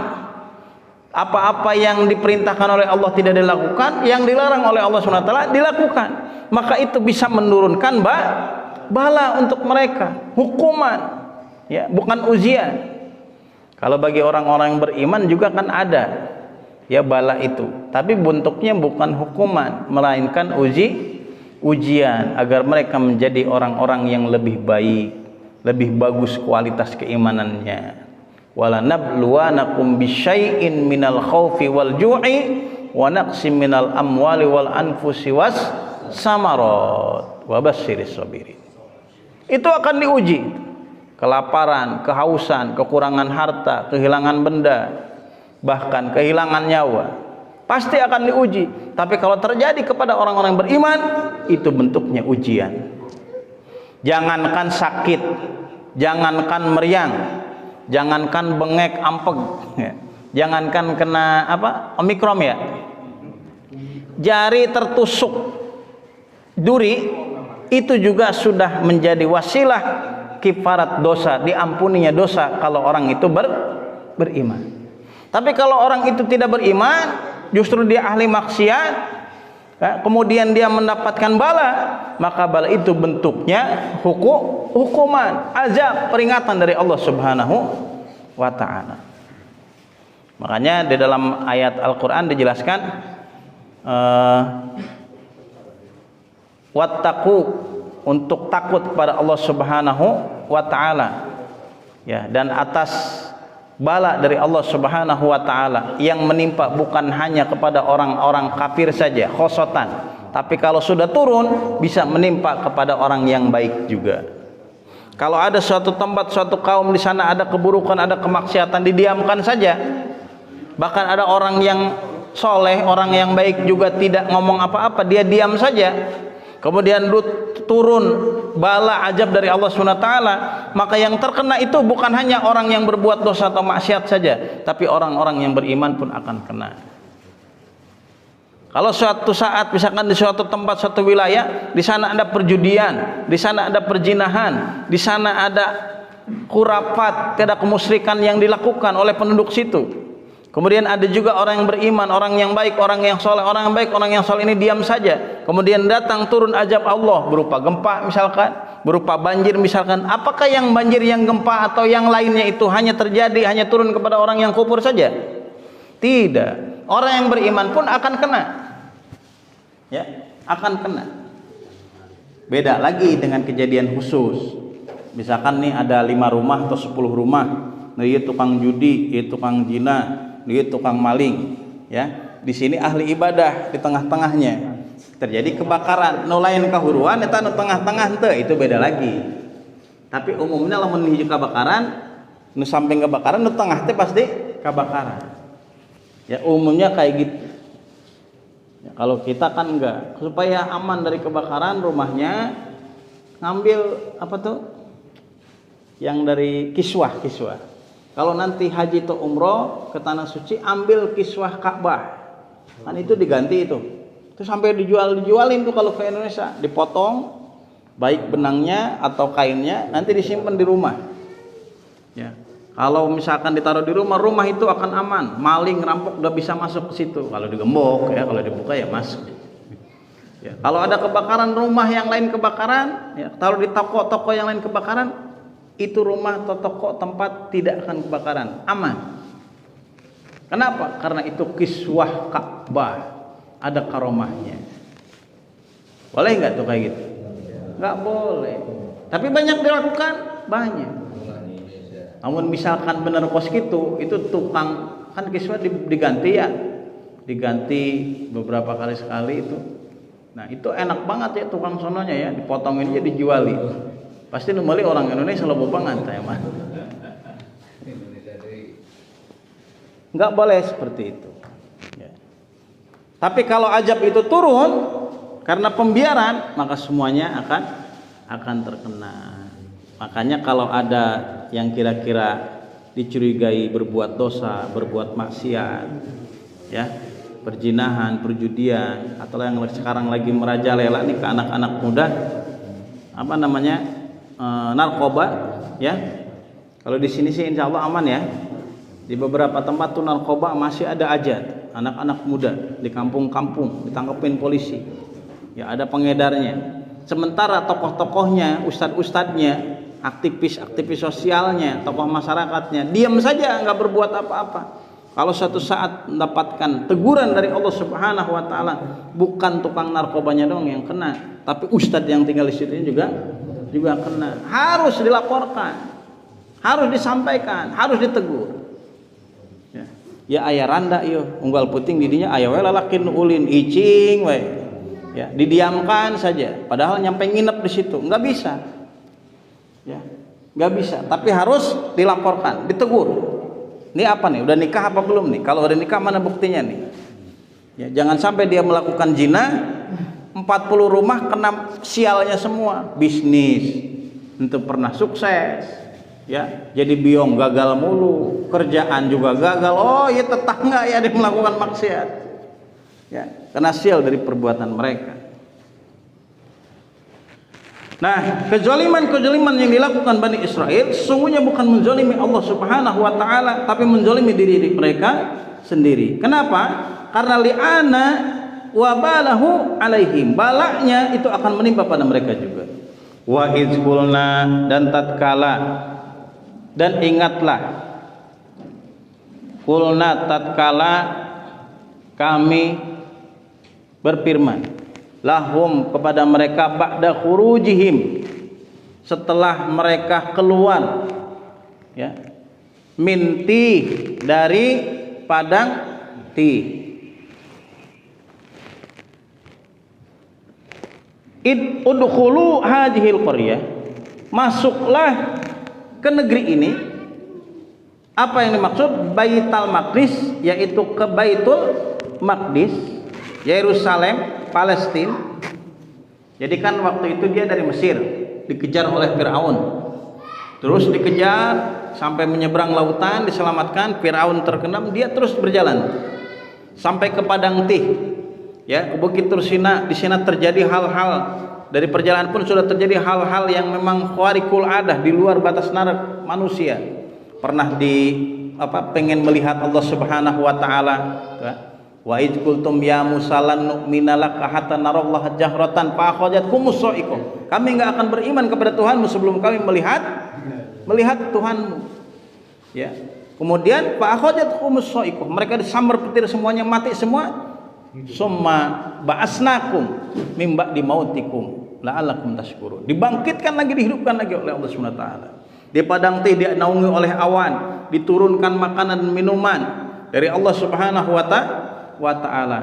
Apa-apa yang diperintahkan oleh Allah tidak dilakukan, yang dilarang oleh Allah Subhanahu wa taala dilakukan. Maka itu bisa menurunkan bala untuk mereka, hukuman, ya, bukan ujian. Kalau bagi orang-orang yang beriman juga kan ada ya bala itu, tapi bentuknya bukan hukuman, melainkan ujian agar mereka menjadi orang-orang yang lebih baik, lebih bagus kualitas keimanannya. Wala nabluwanakum bisyai'in minal khaufi wal ju'i wa naqsim minal amwali wal anfusi was samarat wa basyiris sabirin. Itu akan diuji, kelaparan, kehausan, kekurangan harta, kehilangan benda, bahkan kehilangan nyawa, pasti akan diuji. Tapi kalau terjadi kepada orang-orang beriman, itu bentuknya ujian. Jangankan sakit, jangankan meriang, jangankan bengek ampeg, ya. Jangankan kena omikron ya, jari tertusuk duri itu juga sudah menjadi wasilah kifarat dosa, diampuninya dosa kalau orang itu beriman. Tapi kalau orang itu tidak beriman, justru dia ahli maksiat, kemudian dia mendapatkan bala, maka bala itu bentuknya hukuman, azab, peringatan dari Allah Subhanahu wa ta'ala. Makanya di dalam ayat Al-Quran dijelaskan wattaqu, untuk takut kepada Allah Subhanahu wa ta'ala, ya, dan atas bala dari Allah Subhanahu wa ta'ala yang menimpa bukan hanya kepada orang-orang kafir saja khosotan, tapi kalau sudah turun bisa menimpa kepada orang yang baik juga. Kalau ada suatu tempat, suatu kaum di sana ada keburukan, ada kemaksiatan, didiamkan saja. Bahkan ada orang yang soleh, orang yang baik juga tidak ngomong apa-apa, dia diam saja. Kemudian turun bala ajab dari Allah SWT, maka yang terkena itu bukan hanya orang yang berbuat dosa atau maksiat saja, tapi orang-orang yang beriman pun akan kena. Kalau suatu saat misalkan di suatu tempat, suatu wilayah, di sana ada perjudian, di sana ada perzinahan, di sana ada khurafat, ada kemusyrikan yang dilakukan oleh penduduk situ. Kemudian ada juga orang yang beriman, orang yang baik, orang yang soleh, orang yang baik, orang yang soleh ini diam saja. Kemudian datang turun azab Allah berupa gempa misalkan, berupa banjir misalkan. Apakah yang banjir, yang gempa atau yang lainnya itu hanya terjadi, hanya turun kepada orang yang kufur saja? Tidak. Orang yang beriman pun akan kena. Ya, akan kena. Beda lagi dengan kejadian khusus. Misalkan nih ada 5 rumah atau 10 rumah. Nah, dia tukang judi, dia tukang zina, dia tukang maling, ya. Di sini ahli ibadah di tengah-tengahnya. Terjadi kebakaran, nu lain kahuruan eta nu tengah-tengah teu, itu beda lagi. Tapi umumnya lamun hiji kebakaran, nu samping kebakaran, nu tengah teh pasti kebakaran. Ya umumnya kayak gitu. Ya, kalau kita kan enggak, supaya aman dari kebakaran rumahnya ngambil apa tuh? Yang dari kiswah. Kalau nanti haji atau umroh ke tanah suci, ambil kiswah Ka'bah. Kan itu diganti itu. Itu sampai dijualin tuh kalau ke Indonesia, dipotong baik benangnya atau kainnya, nanti disimpan di rumah. Ya. Kalau misalkan ditaruh di rumah, rumah itu akan aman. Maling, rampok udah bisa masuk ke situ. Kalau digembok ya, kalau dibuka ya masuk. Ya. Kalau ada kebakaran rumah yang lain kebakaran, ya, taruh di toko-toko yang lain kebakaran, itu rumah atau toko tempat tidak akan kebakaran, aman. Kenapa? Karena itu kiswah Ka'bah, ada karomahnya. Boleh nggak tuh kayak gitu? Nggak boleh. Tapi banyak dilakukan, banyak. Namun misalkan benar kos gitu, itu tukang kan kiswah diganti ya, diganti beberapa kali sekali itu. Nah itu enak banget ya tukang sononya ya, dipotongin aja dijuali. Pasti numeli orang Indonesia lo bobangan teh mah. Enggak boleh seperti itu. Ya. Tapi kalau ajab itu turun karena pembiaran, maka semuanya akan terkena. Makanya kalau ada yang kira-kira dicurigai berbuat dosa, berbuat maksiat, ya, perzinahan, perjudian, atau yang sekarang lagi merajalela nih ke anak-anak muda, apa namanya? Narkoba, ya. Kalau di sini sih insya Allah aman ya. Di beberapa tempat tuh narkoba masih ada ajat, anak-anak muda di kampung-kampung ditangkepin polisi. Ya ada pengedarnya. Sementara tokoh-tokohnya, ustadz-ustadznya, aktivis-aktivis sosialnya, tokoh masyarakatnya diam saja, nggak berbuat apa-apa. Kalau suatu saat mendapatkan teguran dari Allah Subhanahu wa taala, bukan tukang narkobanya doang yang kena, tapi ustadz yang tinggal di situ juga kena. Harus dilaporkan, harus disampaikan, harus ditegur. Ya aya randa ieu unggal puting didinya aya we lalaki nu ulin icing we. Ya, didiamkan saja padahal nyampe nginep di situ, enggak bisa. Ya, enggak bisa, tapi harus dilaporkan, ditegur. Ini apa nih? Udah nikah apa belum nih? Kalau udah nikah mana buktinya nih? Ya, jangan sampai dia melakukan zina 40 rumah kena sialnya semua, bisnis, Itu pernah sukses, ya. Jadi biong gagal mulu, kerjaan juga gagal. Oh, ya tetangga ya dia melakukan maksiat. Ya, karena sial dari perbuatan mereka. Nah, kezaliman yang dilakukan Bani Israel sesungguhnya bukan menzalimi Allah Subhanahu wa taala, tapi menzalimi diri mereka sendiri. Kenapa? Karena li'ana wa balahu alaihim. Balaknya itu akan menimpa pada mereka juga. Wa izqulna, dan tatkala, dan ingatlah, qulna, tatkala kami berfirman, lahum, kepada mereka, ba'da khurujihim, setelah mereka keluar, ya, minti, dari padang ti, udkhulu hadhil qaryah, masuklah ke negeri ini. Apa yang dimaksud? Baitul Maqdis, yaitu ke Baitul Maqdis, Yerusalem, Palestina. Jadi kan waktu itu dia dari Mesir, dikejar oleh Firaun, terus dikejar sampai menyeberang lautan, diselamatkan. Firaun terkenam, dia terus berjalan sampai ke Padang Tih, ya, ke Bukit Tursina. Di sana terjadi hal-hal, dari perjalanan pun sudah terjadi hal-hal yang memang khariqul adah, di luar batas nalar manusia. Pernah pengen melihat Allah Subhanahu wa taala, ya. Wa id qultum ya Musa lan nu'mina laka hatta narallaha jahratan fa akhadhatkumus sa'iqah. Kami enggak akan beriman kepada Tuhanmu sebelum kami melihat Tuhanmu. Ya. Kemudian fa akhadhatkumus sa'iqah. Mereka disambar petir semuanya, mati semua. Summa ba'asnakum mim ba'di mautikum la'allakum tashkurun. Dibangkitkan lagi, dihidupkan lagi oleh Allah Subhanahu wa taala. Di padang teh dia naungi oleh awan, diturunkan makanan dan minuman dari Allah Subhanahu wa ta'ala.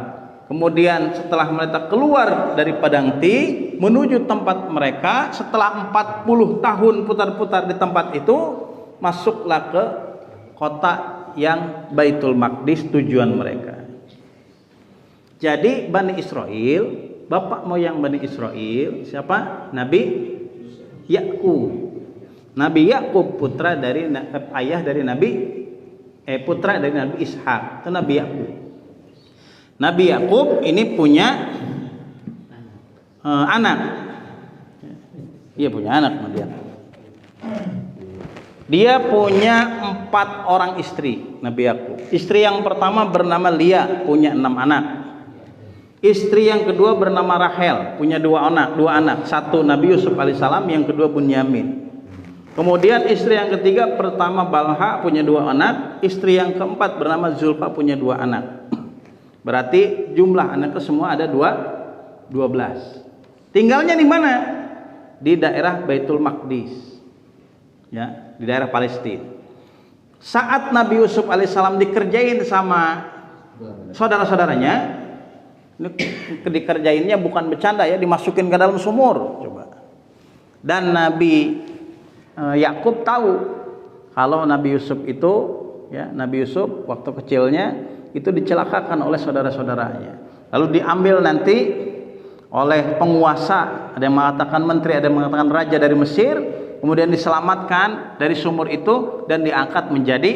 Kemudian setelah mereka keluar dari padang ti menuju tempat mereka, setelah 40 tahun putar-putar di tempat itu, masuklah ke kota yang Baitul Maqdis, tujuan mereka. Jadi Bani Israel, bapak moyang Bani Israel siapa? Nabi Yakub. Nabi Yakub putra dari putra dari Nabi Ishak, itu Nabi Yakub. Nabi Yakub ini punya anak. Iya, punya anak dia. Dia punya 4 orang istri, Nabi Yakub. Istri yang pertama bernama Lia, punya 6 anak. Istri yang kedua bernama Rahel, punya 2 anak. Satu Nabi Yusuf alaihissalam, yang kedua Bunyamin. Kemudian istri yang ketiga pertama Balha, punya 2 anak. Istri yang keempat bernama Zulfa, punya 2 anak. Berarti jumlah anaknya semua ada 12. Tinggalnya di mana? Di daerah Baitul Maqdis, ya, di daerah Palestina. Saat Nabi Yusuf alaihissalam dikerjain sama saudara-saudaranya, dikerjainnya bukan bercanda, ya, dimasukin ke dalam sumur. Coba. Dan Nabi Yakub tahu kalau Nabi Yusuf itu, ya, Nabi Yusuf waktu kecilnya itu dicelakakan oleh saudara-saudaranya, lalu diambil nanti oleh penguasa, ada yang mengatakan menteri, ada yang mengatakan raja dari Mesir, kemudian diselamatkan dari sumur itu dan diangkat menjadi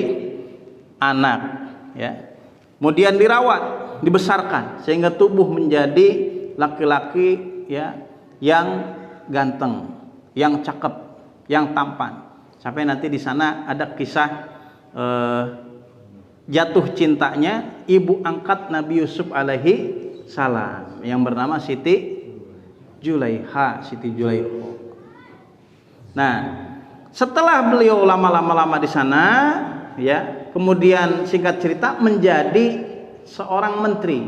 anak, ya. Kemudian dirawat, dibesarkan sehingga tubuh menjadi laki-laki, ya, yang ganteng, yang cakep, yang tampan. Sampai nanti di sana ada kisah jatuh cintanya ibu angkat Nabi Yusuf alaihi salam yang bernama Siti Julaiha. Nah, setelah beliau lama di sana, ya, kemudian singkat cerita menjadi seorang menteri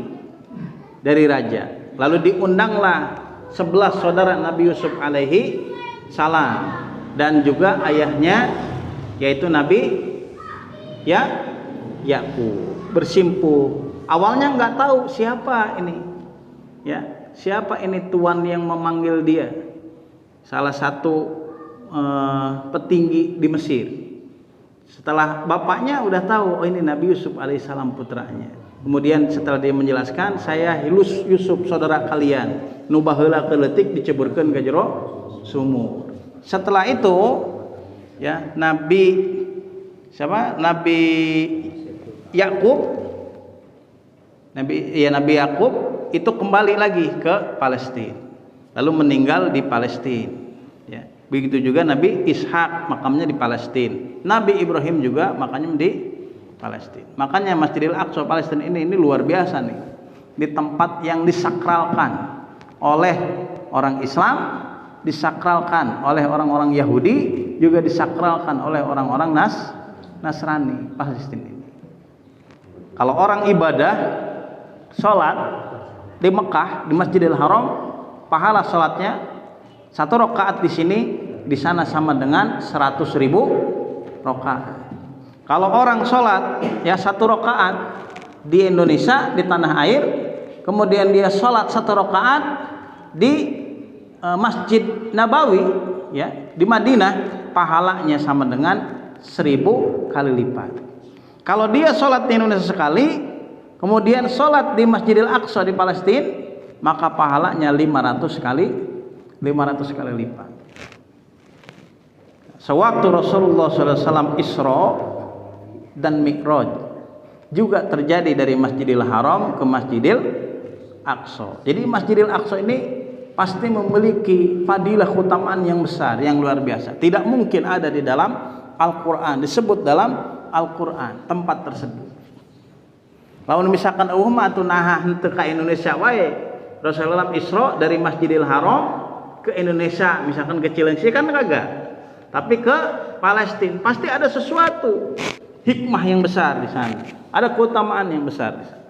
dari raja. Lalu diundanglah 11 saudara Nabi Yusuf alaihi salam dan juga ayahnya, yaitu Nabi Yakub, bersimpuh. Awalnya nggak tahu siapa ini, ya, siapa ini tuan yang memanggil dia. Salah satu petinggi di Mesir. Setelah bapaknya udah tahu, oh ini Nabi Yusuf alaihissalam putranya. Kemudian setelah dia menjelaskan, saya Yusuf saudara kalian, nu baheula keuletik diceburkeun ka jero sumur. Setelah itu ya Nabi Yakub itu kembali lagi ke Palestina, lalu meninggal di Palestina ya. Begitu juga Nabi Ishak makamnya di Palestina, Nabi Ibrahim juga makamnya di Palestina. Makanya Masjidil Aqsa Palestina ini luar biasa nih, di tempat yang disakralkan oleh orang Islam, disakralkan oleh orang-orang Yahudi, juga disakralkan oleh orang-orang Nasrani Palestina ini. Kalau orang ibadah sholat di Mekah di Masjidil Haram, pahala sholatnya 1 rakaat di sini, di sana sama dengan 100.000 rakaat. Kalau orang sholat ya 1 rakaat di Indonesia di tanah air, kemudian dia sholat 1 rakaat di Masjid Nabawi ya di Madinah, pahalanya sama dengan 1000 kali lipat. Kalau dia sholat di Indonesia sekali, kemudian sholat di Masjidil Aqsa di Palestina, maka pahalanya 500 kali lipat. Sewaktu Rasulullah SAW Isra dan Mi'raj juga terjadi dari Masjidil Haram ke Masjidil Aqsa. Jadi Masjidil Aqsa ini pasti memiliki fadilah keutamaan yang besar, yang luar biasa. Tidak mungkin ada di dalam Al-Quran, disebut dalam Al-Quran tempat tersebut. Lalu misalkan umat naha henteu ka Indonesia wae, Rasulullah Isra dari Masjidil Haram ke Indonesia, misalkan ke Cilengsi kan kagak, tapi ke Palestina pasti ada sesuatu hikmah yang besar di sana, ada keutamaan yang besar di sana.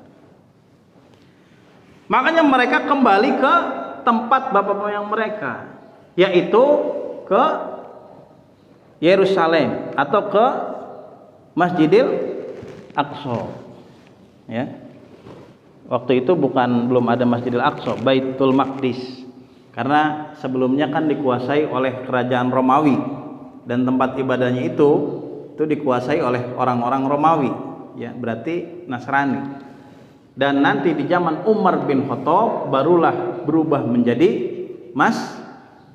Makanya mereka kembali ke tempat bapak moyang mereka, yaitu ke Yerusalem atau ke Masjidil Aqsa. Ya. Waktu itu belum ada Masjidil Aqsa, Baitul Maqdis. Karena sebelumnya kan dikuasai oleh kerajaan Romawi, dan tempat ibadahnya itu dikuasai oleh orang-orang Romawi, ya, berarti Nasrani. Dan nanti di zaman Umar bin Khattab barulah berubah menjadi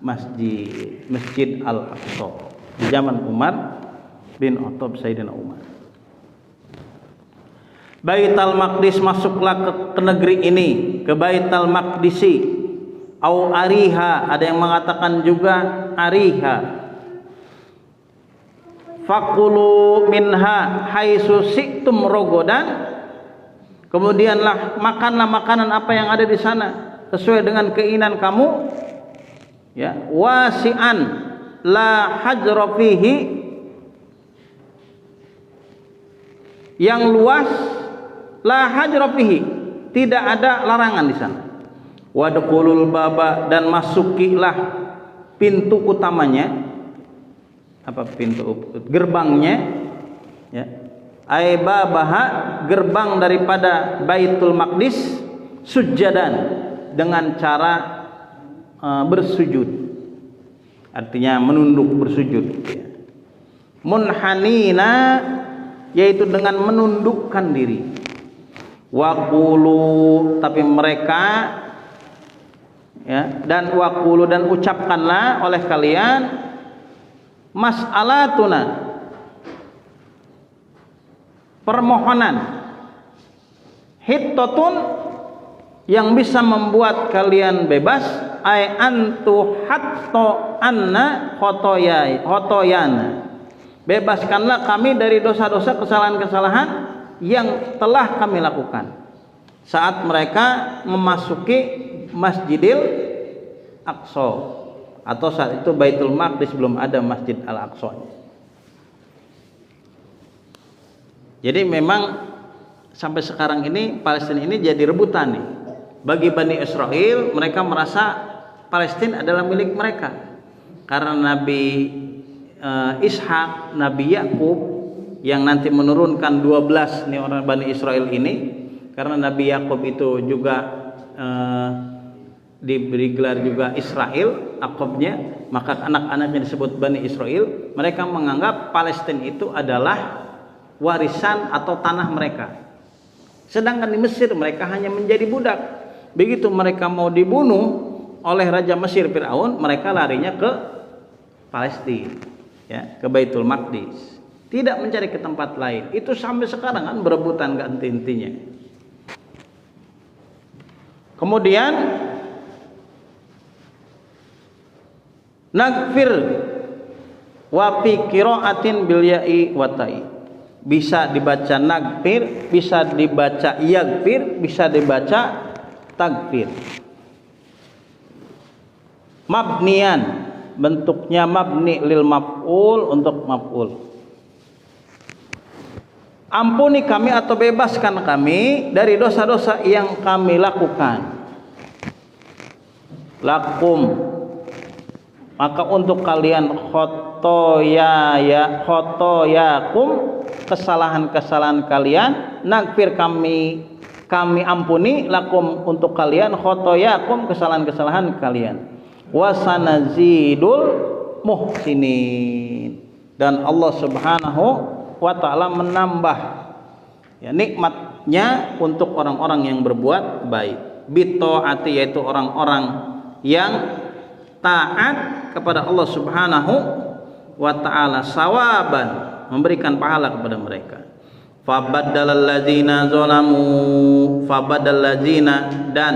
Masjid Al-Aqsa. Di zaman Umar bin Khattab, Sayyidina Umar. Baitul Maqdis, masuklah ke negeri ini, ke Baitul Maqdisi, au Ariha, ada yang mengatakan juga Ariha. Fakulu minha haitsu si'tum rogodan, kemudianlah makanlah makanan apa yang ada di sana sesuai dengan keinginan kamu, ya, wasi'an la hajra fihi, yang luas, la hajra fihi, tidak ada larangan di sana. Wadkhulul baba, dan masukilah pintu utamanya, apa pintu gerbangnya, ya, ay babaha, gerbang daripada Baitul Maqdis, sujadan, dengan cara bersujud, artinya menunduk bersujud, ya. Munhanina, yaitu dengan menundukkan diri. Waqulu, tapi mereka, ya, dan waqulu, dan ucapkanlah oleh kalian, mas'alatuna, permohonan, hittatun, yang bisa membuat kalian bebas, ay antu hatto anna khotoyana, bebaskanlah kami dari dosa-dosa, kesalahan-kesalahan yang telah kami lakukan saat mereka memasuki Masjidil Aqsa, atau saat itu Baitul Maqdis belum ada Masjid Al-Aqsa. Jadi memang sampai sekarang ini Palestina ini jadi rebutan nih. Bagi Bani Israel, mereka merasa Palestina adalah milik mereka. Karena Nabi Ishak, Nabi Yakub yang nanti menurunkan 12 nih orang Bani Israel ini, karena Nabi Yakub itu juga diberi gelar juga Israel, Yakobnya, maka anak-anaknya disebut Bani Israel. Mereka menganggap Palestina itu adalah warisan atau tanah mereka. Sedangkan di Mesir mereka hanya menjadi budak. Begitu mereka mau dibunuh oleh Raja Mesir Fir'aun, mereka larinya ke Palestina, ya, ke Baitul Maqdis. Tidak mencari ke tempat lain. Itu sampai sekarang kan berebutan gak henti-hentinya. Kemudian nagfir wa fi qiraatin bil ya'i wa ta'i. Bisa dibaca nagfir, bisa dibaca yagfir, bisa dibaca tagfir. Mabnian, bentuknya mabni lil maf'ul, untuk maf'ul. Ampuni kami atau bebaskan kami dari dosa-dosa yang kami lakukan. Lakum, maka untuk kalian khotoyakum, kesalahan-kesalahan kalian, nagfir kami ampuni, lakum untuk kalian, khotoyakum kesalahan-kesalahan kalian, wasanazidul muhsinin, dan Allah Subhanahu wa ta'ala menambah, ya, nikmatnya untuk orang-orang yang berbuat baik. Bitaati, yaitu orang-orang yang taat kepada Allah Subhanahu wa ta'ala, sawaban, memberikan pahala kepada mereka. Fabaddalal ladzina zalamu, fabadal ladzina, dan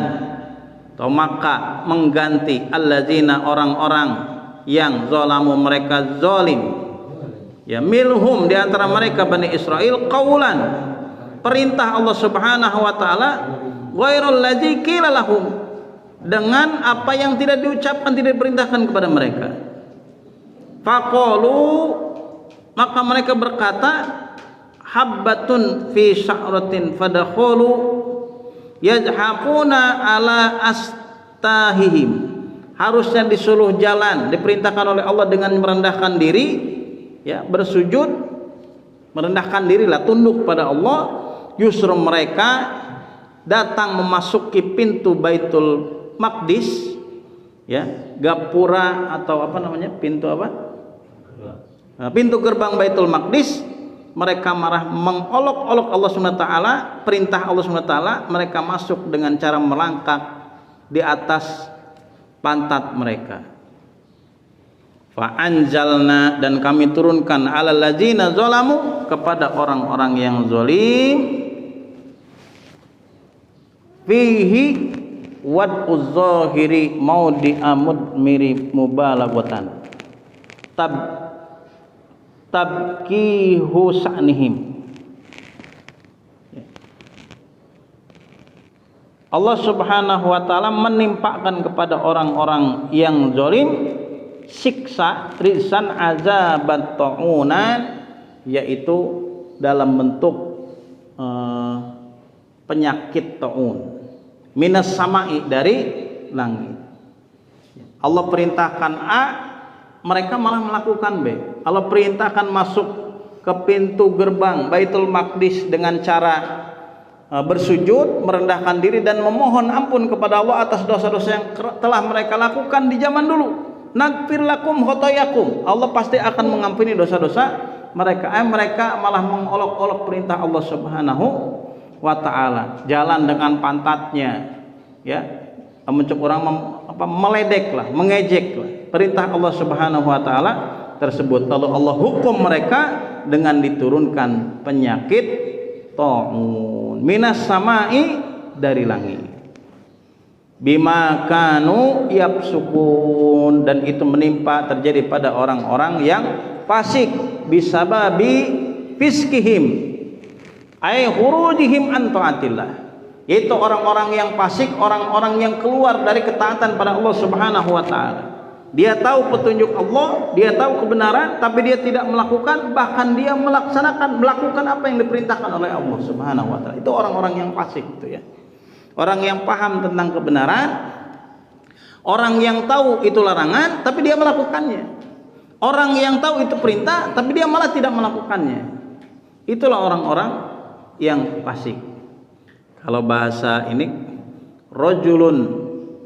atau maka mengganti, alladzina, orang-orang yang zalamu, mereka zalim, ya, milhum, di antara mereka Bani Israel, qaulan, perintah Allah Subhanahu wa ta'ala, ghairul ladzi qila lahum, dengan apa yang tidak diucapkan, tidak diperintahkan kepada mereka. Faqalu, maka mereka berkata, habbatun fi sya'ratin fadakhulu yajhafuna ala astahihim, harusnya disuruh jalan, diperintahkan oleh Allah dengan merendahkan diri, ya, bersujud, merendahkan dirilah, tunduk pada Allah. Justru mereka datang memasuki pintu Baitul Maqdis, ya, gapura atau apa namanya, pintu apa? Nah, pintu gerbang Baitul Maqdis, mereka marah, mengolok-olok Allah SWT, perintah Allah SWT, mereka masuk dengan cara melangkah di atas pantat mereka. Fa anzalna, dan kami turunkan, alal ladzina zalamu, kepada orang-orang yang zalim, fihi wad'uz zahiri maudi amud miri mubalaghatan tabkihu sa'nihim. Allah Subhanahu wa ta'ala menimpakan kepada orang-orang yang zalim siksa, rizan azabat ta'unan, yaitu dalam bentuk penyakit ta'un, minas sama'i, dari langit. Allah perintahkan A, mereka malah melakukan B. Allah perintahkan masuk ke pintu gerbang Baitul Maqdis dengan cara bersujud, merendahkan diri dan memohon ampun kepada Allah atas dosa-dosa yang telah mereka lakukan di zaman dulu. Nagfir lakum khotoyakum, Allah pasti akan mengampuni dosa-dosa mereka. Mereka malah mengolok-olok perintah Allah Subhanahu wa ta'ala, jalan dengan pantatnya, ya, mencoba orang meledek lah, mengejek lah perintah Allah Subhanahu wa ta'ala tersebut. Lalu Allah hukum mereka dengan diturunkan penyakit ta'un minas sama'i, dari langit, bima kanu yafsukun, dan itu menimpa, terjadi pada orang-orang yang fasik, bisababi fiskihim ay khurujihim an taatillah, yaitu orang-orang yang fasik, orang-orang yang keluar dari ketaatan pada Allah Subhanahu wa ta'ala. Dia tahu petunjuk Allah, dia tahu kebenaran, tapi dia tidak melakukan, bahkan dia melakukan apa yang diperintahkan oleh Allah Subhanahu wa ta'ala. Itu orang-orang yang fasik itu, ya. Orang yang paham tentang kebenaran, orang yang tahu itu larangan tapi dia melakukannya. Orang yang tahu itu perintah tapi dia malah tidak melakukannya. Itulah orang-orang yang fasik. Kalau bahasa ini, rojulun,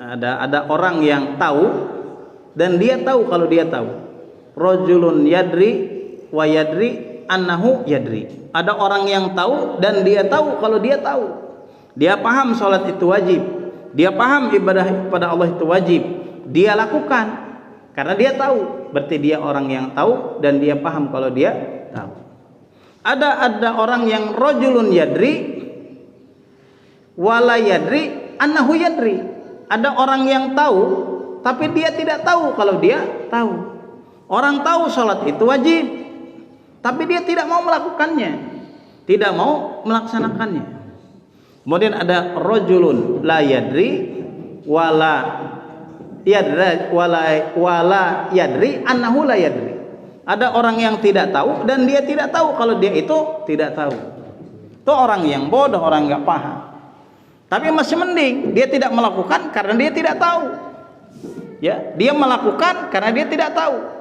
ada orang yang tahu dan dia tahu kalau dia tahu. Rojulun yadri wa yadri annahu yadri. Ada orang yang tahu dan dia tahu kalau dia tahu. Dia paham sholat itu wajib, dia paham ibadah kepada Allah itu wajib, dia lakukan. Karena dia tahu, berarti dia orang yang tahu dan dia paham kalau dia tahu. Ada orang yang rajulun yadri wala yadri annahu yadri. Ada orang yang tahu tapi dia tidak tahu kalau dia tahu. Orang tahu salat itu wajib, tapi dia tidak mau melakukannya, tidak mau melaksanakannya. Kemudian ada rajulun la yadri wala yadri annahu la yadri. Ada orang yang tidak tahu dan dia tidak tahu kalau dia itu tidak tahu. Itu orang yang bodoh, orang nggak paham. Tapi masih mending dia tidak melakukan karena dia tidak tahu. Ya, dia melakukan karena dia tidak tahu.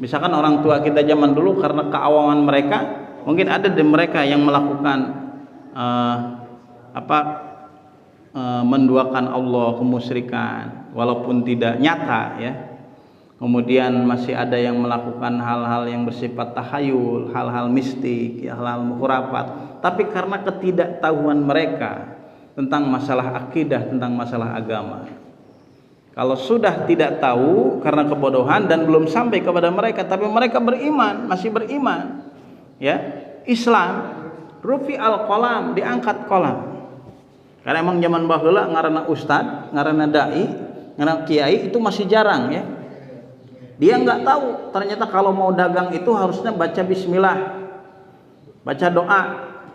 Misalkan orang tua kita zaman dulu karena keawaman mereka, mungkin ada di mereka yang melakukan menduakan Allah, kemusyrikan, walaupun tidak nyata ya. Kemudian masih ada yang melakukan hal-hal yang bersifat tahayul, hal-hal mistik, ya, hal-hal khurafat. Tapi karena ketidaktahuan mereka tentang masalah akidah, tentang masalah agama. Kalau sudah tidak tahu karena kebodohan dan belum sampai kepada mereka, tapi mereka beriman, masih beriman, ya, Islam, rufi al-qalam, diangkat kolam. Karena emang zaman baheula ngaranna ustad, ngaranna dai, ngaranna kiai itu masih jarang ya. Dia nggak tahu ternyata kalau mau dagang itu harusnya baca bismillah, baca doa,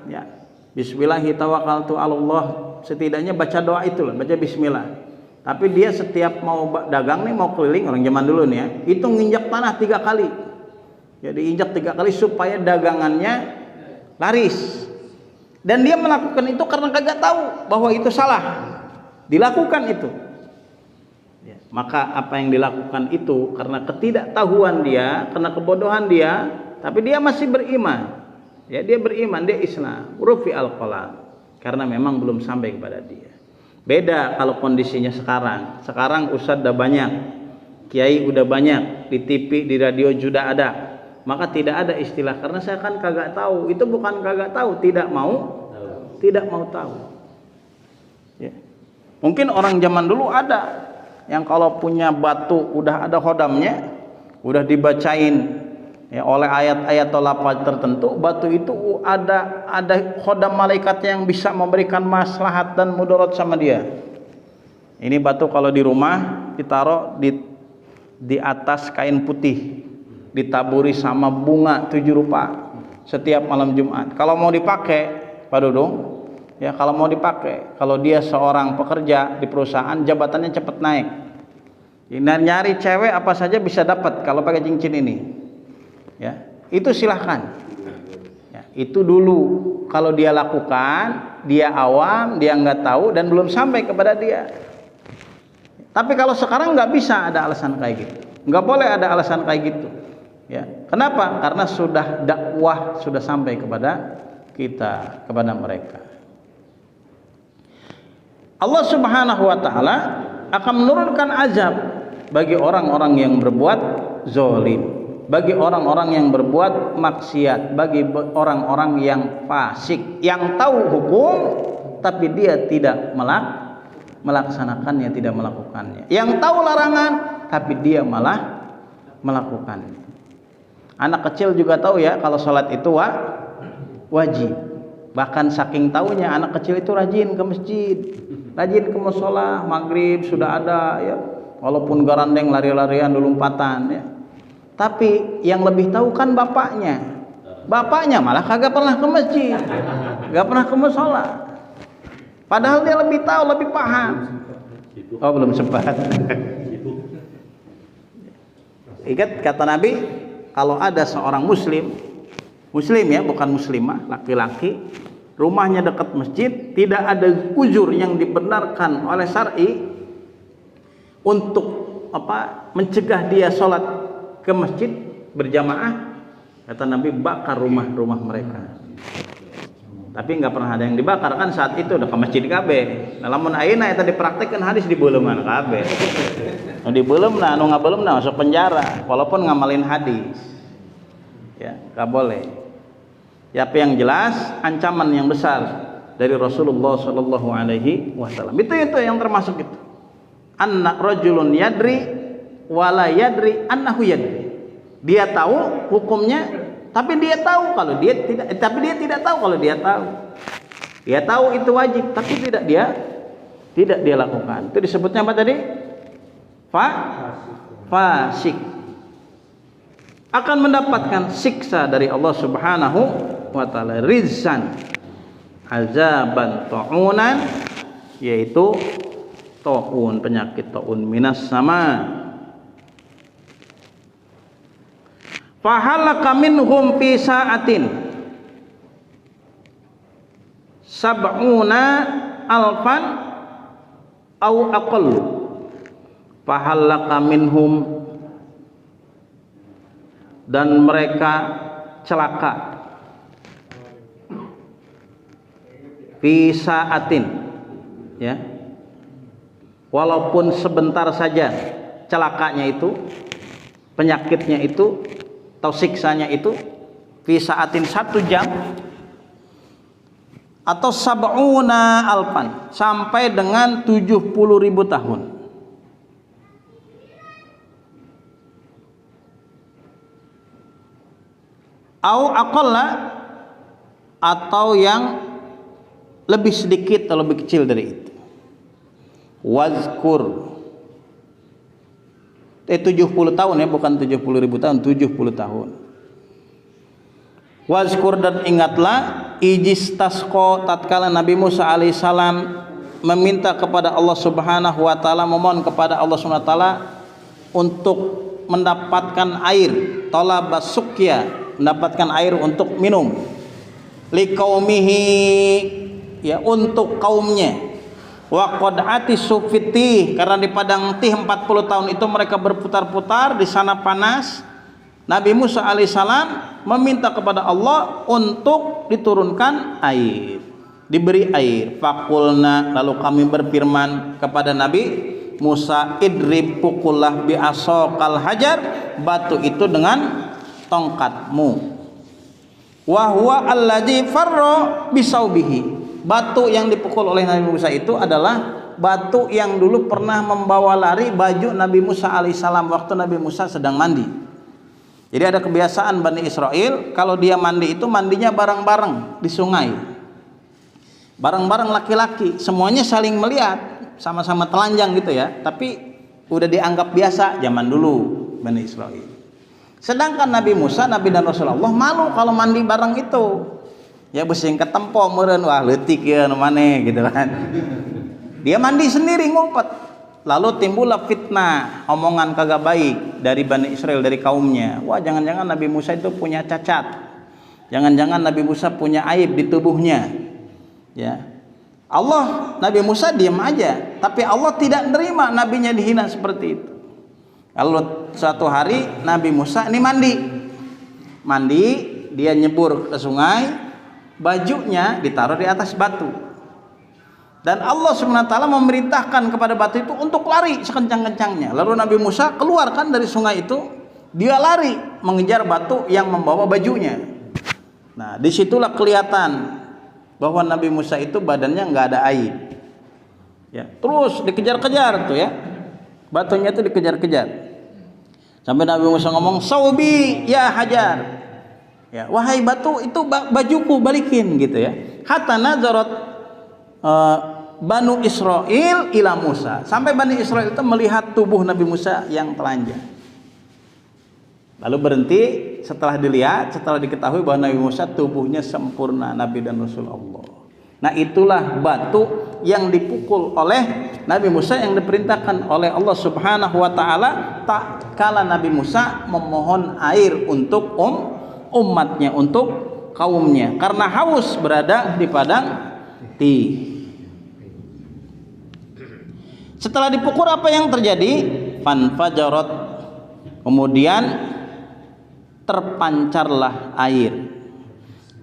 ya. Bismillahi tawakkaltu 'alallah, setidaknya baca doa itu lah, baca bismillah. Tapi dia setiap mau dagang nih, mau keliling, orang zaman dulu nih ya, itu nginjak tanah 3 kali. Jadi injak 3 kali supaya dagangannya laris. Dan dia melakukan itu karena kagak tahu bahwa itu salah. Dilakukan itu. Ya, maka apa yang dilakukan itu karena ketidaktahuan dia, karena kebodohan dia, tapi dia masih beriman. Ya, dia beriman, dia Islam. Rufi al-qalam. Karena memang belum sampai kepada dia. Beda kalau kondisinya sekarang. Sekarang ustadz udah banyak, kiai udah banyak, di TV, di radio juga ada. Maka tidak ada istilah karena saya kan kagak tahu. Itu bukan kagak tahu, tidak mau tahu. Ya. Mungkin orang zaman dulu ada yang kalau punya batu udah ada khodamnya, udah dibacain ya, oleh ayat-ayat atau lafaz tertentu, batu itu ada khodam malaikat yang bisa memberikan maslahat dan mudarat sama dia. Ini batu kalau di rumah ditaruh di atas kain putih, ditaburi sama bunga 7 rupa setiap malam Jumat. Kalau mau dipakai, Pak Dudung, ya kalau mau dipakai, kalau dia seorang pekerja di perusahaan, jabatannya cepat naik. Nyari cewek apa saja bisa dapat kalau pakai cincin ini. Ya, itu silahkan. Ya, itu dulu kalau dia lakukan, dia awam, dia nggak tahu dan belum sampai kepada dia. Tapi kalau sekarang nggak bisa ada alasan kayak gitu, nggak boleh ada alasan kayak gitu. Ya, kenapa? Karena sudah dakwah sudah sampai kepada kita, kepada mereka. Allah Subhanahu wa taala akan menurunkan azab bagi orang-orang yang berbuat zalim, bagi orang-orang yang berbuat maksiat, bagi orang-orang yang fasik, yang tahu hukum tapi dia tidak melaksanakannya, tidak melakukannya, yang tahu larangan tapi dia malah melakukannya. Anak kecil juga tahu ya kalau sholat itu wajib. Bahkan saking tahunya anak kecil itu rajin ke masjid, rajin ke mushola, maghrib sudah ada ya, walaupun garandeng lari-larian dulu lompatan ya. Tapi yang lebih tahu kan bapaknya. Bapaknya malah kagak pernah ke masjid, gak pernah ke mushola. Padahal dia lebih tahu, lebih paham. Oh belum sempat. Ingat kata Nabi, kalau ada seorang muslim ya, bukan muslimah, laki-laki, rumahnya dekat masjid, tidak ada uzur yang dibenarkan oleh syar'i untuk mencegah dia sholat ke masjid berjamaah, kata Nabi, bakar rumah mereka. Tapi nggak pernah ada yang dibakar kan saat itu, udah ke masjid kabeh. Namun ayeuna eta dipraktekkeun hadis di beuleuman kabeh. Nu di beuleummna, anu ngabeuleummna masuk penjara walaupun ngamalin hadis. Ya, nggak boleh. Ya, apa yang jelas ancaman yang besar dari Rasulullah SAW. Itu yang termasuk itu. Anak rajulun yadri wala yadri annahu yadri. Dia tahu hukumnya, tapi dia tahu kalau dia tidak tahu kalau dia tahu. Dia tahu itu wajib, tapi tidak dia lakukan. Itu disebutnya apa tadi? Fasik. Akan mendapatkan siksa dari Allah Subhanahu wa taala, rizan, azaban ta'unan, yaitu ta'un, penyakit ta'un minas sama. Fahalaka minhum fi sa'atin sab'una alfan au aqall. Fahalaka minhum, dan mereka celaka fi sa'atin, ya, walaupun sebentar saja celakanya itu, penyakitnya itu atau siksanya itu, fi sa'atin 1 jam, atau sab'una alfan, sampai dengan 70.000 tahun. Au aqalla, atau yang lebih sedikit atau lebih kecil dari itu. Wazkur, 70 tahun ya, bukan 70.000 tahun, 70 tahun. Wazkur, dan ingatlah, ijistasqa, tatkala Nabi Musa alaihissalam meminta kepada Allah Subhanahu wa taala, memohon kepada Allah Subhanahu wa taala untuk mendapatkan air, talabas suqya, mendapatkan air untuk minum, liqaumihi, ya, untuk kaumnya, wa qad atisu fitih, karena di padang Tih 40 tahun itu mereka berputar-putar di sana panas. Nabi Musa alaihissalam meminta kepada Allah untuk diturunkan air, diberi air. Faqulna, lalu kami berfirman kepada Nabi Musa, idrib, pukullah bi asaqal hajar, batu itu dengan tongkatmu. Wa huwa allazi farra bisaubihi, batu yang dipukul oleh Nabi Musa itu adalah batu yang dulu pernah membawa lari baju Nabi Musa alaihissalam waktu Nabi Musa sedang mandi. Jadi ada kebiasaan Bani Israel, kalau dia mandi itu mandinya bareng-bareng di sungai, bareng-bareng laki-laki, semuanya saling melihat, sama-sama telanjang gitu ya, tapi udah dianggap biasa zaman dulu Bani Israel. Sedangkan Nabi Musa, Nabi dan Rasulullah malu kalau mandi bareng itu. Ya besing ketempo meureun, wah leutik ya mane gitu kan. Dia mandi sendiri ngumpet. Lalu timbullah fitnah, omongan kagak baik dari Bani Israel, dari kaumnya. Wah, jangan-jangan Nabi Musa itu punya cacat. Jangan-jangan Nabi Musa punya aib di tubuhnya. Ya. Allah, Nabi Musa diam aja, tapi Allah tidak nerima nabinya dihina seperti itu. Kalau suatu hari Nabi Musa ini mandi, dia nyebur ke sungai, bajunya ditaruh di atas batu. Dan Allah SWT memerintahkan kepada batu itu untuk lari sekencang-kencangnya. Lalu Nabi Musa keluarkan dari sungai itu, dia lari mengejar batu yang membawa bajunya. Nah, disitulah kelihatan bahwa Nabi Musa itu badannya nggak ada aib. Ya, terus dikejar-kejar tuh ya, batunya itu dikejar-kejar. Sampai Nabi Musa ngomong, saubi ya hajar, ya, wahai batu itu bajuku balikin gitu ya. Hatta nazarat Banu Israel ila Musa, sampai Bani Israel itu melihat tubuh Nabi Musa yang telanjang. Lalu berhenti setelah dilihat, setelah diketahui bahwa Nabi Musa tubuhnya sempurna, Nabi dan Rasul Allah. Nah, itulah batu yang dipukul oleh Nabi Musa yang diperintahkan oleh Allah Subhanahu wa taala tak kala Nabi Musa memohon air untuk umatnya, untuk kaumnya, karena haus berada di padang Tih. Setelah dipukul apa yang terjadi? Fanfajarat, kemudian terpancarlah air.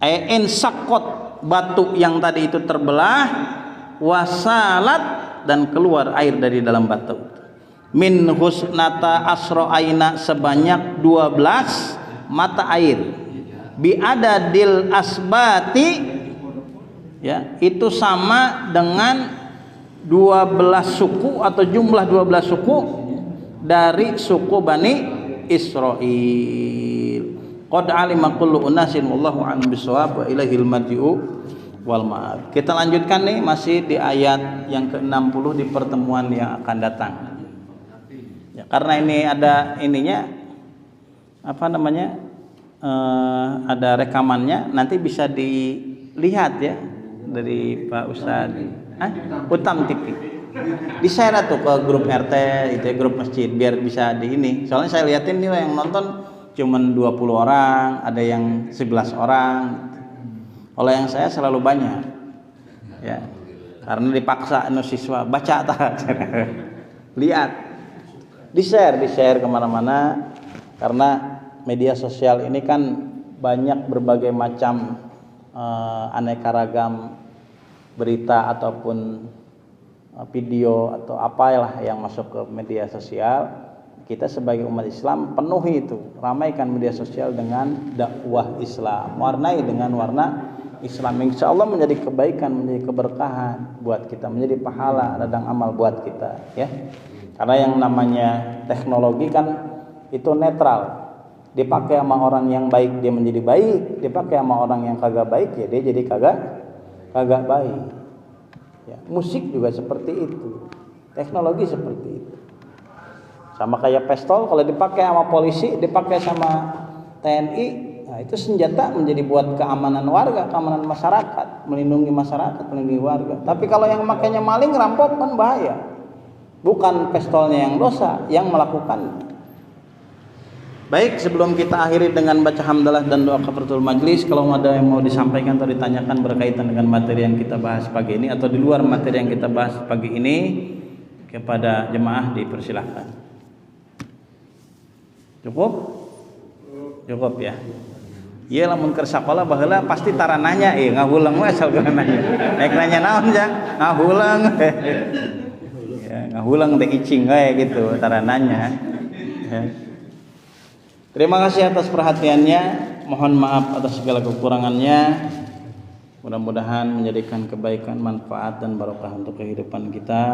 En sakot, batu yang tadi itu terbelah, wasalat, dan keluar air dari dalam batu. Min husnata asro aina, sebanyak 12 mata air. Bi adadil asbati, ya, itu sama dengan 12 suku atau jumlah 12 suku dari suku Bani Israil. Qad alima kullu unasin wallahu a'lam bissawab wa ilaihil marji'u wal ma'ab. Kita lanjutkan nih masih di ayat yang ke-60 di pertemuan yang akan datang. Ya, karena ini ada ininya apa namanya? Ada rekamannya, nanti bisa dilihat ya dari Pak Ustadz Utam TV. Di-share tuh ke grup RT itu ya, grup masjid biar bisa di ini. Soalnya saya liatin nih yang nonton cuman 20 orang, ada yang 11 orang. Kalau yang saya selalu banyak. Ya. Karena dipaksa siswa baca tak. Lihat. Di-share kemana-mana karena media sosial ini kan banyak berbagai macam aneka ragam berita ataupun video atau apalah yang masuk ke media sosial. Kita sebagai umat Islam penuhi itu, ramaikan media sosial dengan dakwah Islam, warnai dengan warna Islam. Insya Allah menjadi kebaikan, menjadi keberkahan buat kita, menjadi pahala, ladang amal buat kita ya. Karena yang namanya teknologi kan itu netral. Dipakai sama orang yang baik dia menjadi baik, dipakai sama orang yang kagak baik ya dia jadi kagak baik. Ya, musik juga seperti itu, teknologi seperti itu. Sama kayak pistol kalau dipakai sama polisi, dipakai sama TNI, nah itu senjata menjadi buat keamanan warga, keamanan masyarakat, melindungi masyarakat, melindungi warga. Tapi kalau yang makainya maling, rampok kan bahaya. Bukan pistolnya yang dosa, yang melakukan. Baik, sebelum kita akhiri dengan baca hamdalah dan doa kafaratul majlis, kalau ada yang mau disampaikan atau ditanyakan berkaitan dengan materi yang kita bahas pagi ini atau di luar materi yang kita bahas pagi ini, kepada jemaah dipersilahkan. Cukup ya. Iya lamun keur sakola baheula pasti tara nanya ngahulang we asal nanya. Naik nanya naon ja? Ngahulang. Ya, ngahulang teh icing we gitu, tara nanya. Ya. Terima kasih atas perhatiannya. Mohon maaf atas segala kekurangannya. Mudah-mudahan menjadikan kebaikan, manfaat dan barokah untuk kehidupan kita.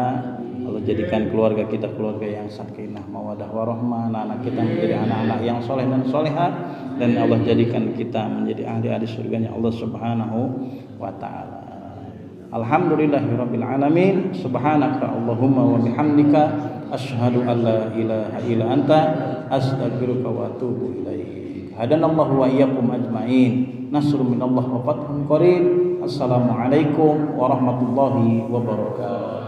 Allah jadikan keluarga kita keluarga yang sakinah, mawaddah warahmah, anak kita menjadi anak-anak yang soleh dan solehah, dan Allah jadikan kita menjadi ahli-ahli surganya Allah Subhanahu wa taala. Alhamdulillahirabbil alamin. Subhanaka Allahumma wa bihamdika asyhadu an la ilaha illa anta astaghfiruka wa atubu ilaik. Hadanallahu wa iyyakum ajmain. Nasrun minallah wa fathun qarib. Assalamualaikum warahmatullahi wabarakatuh.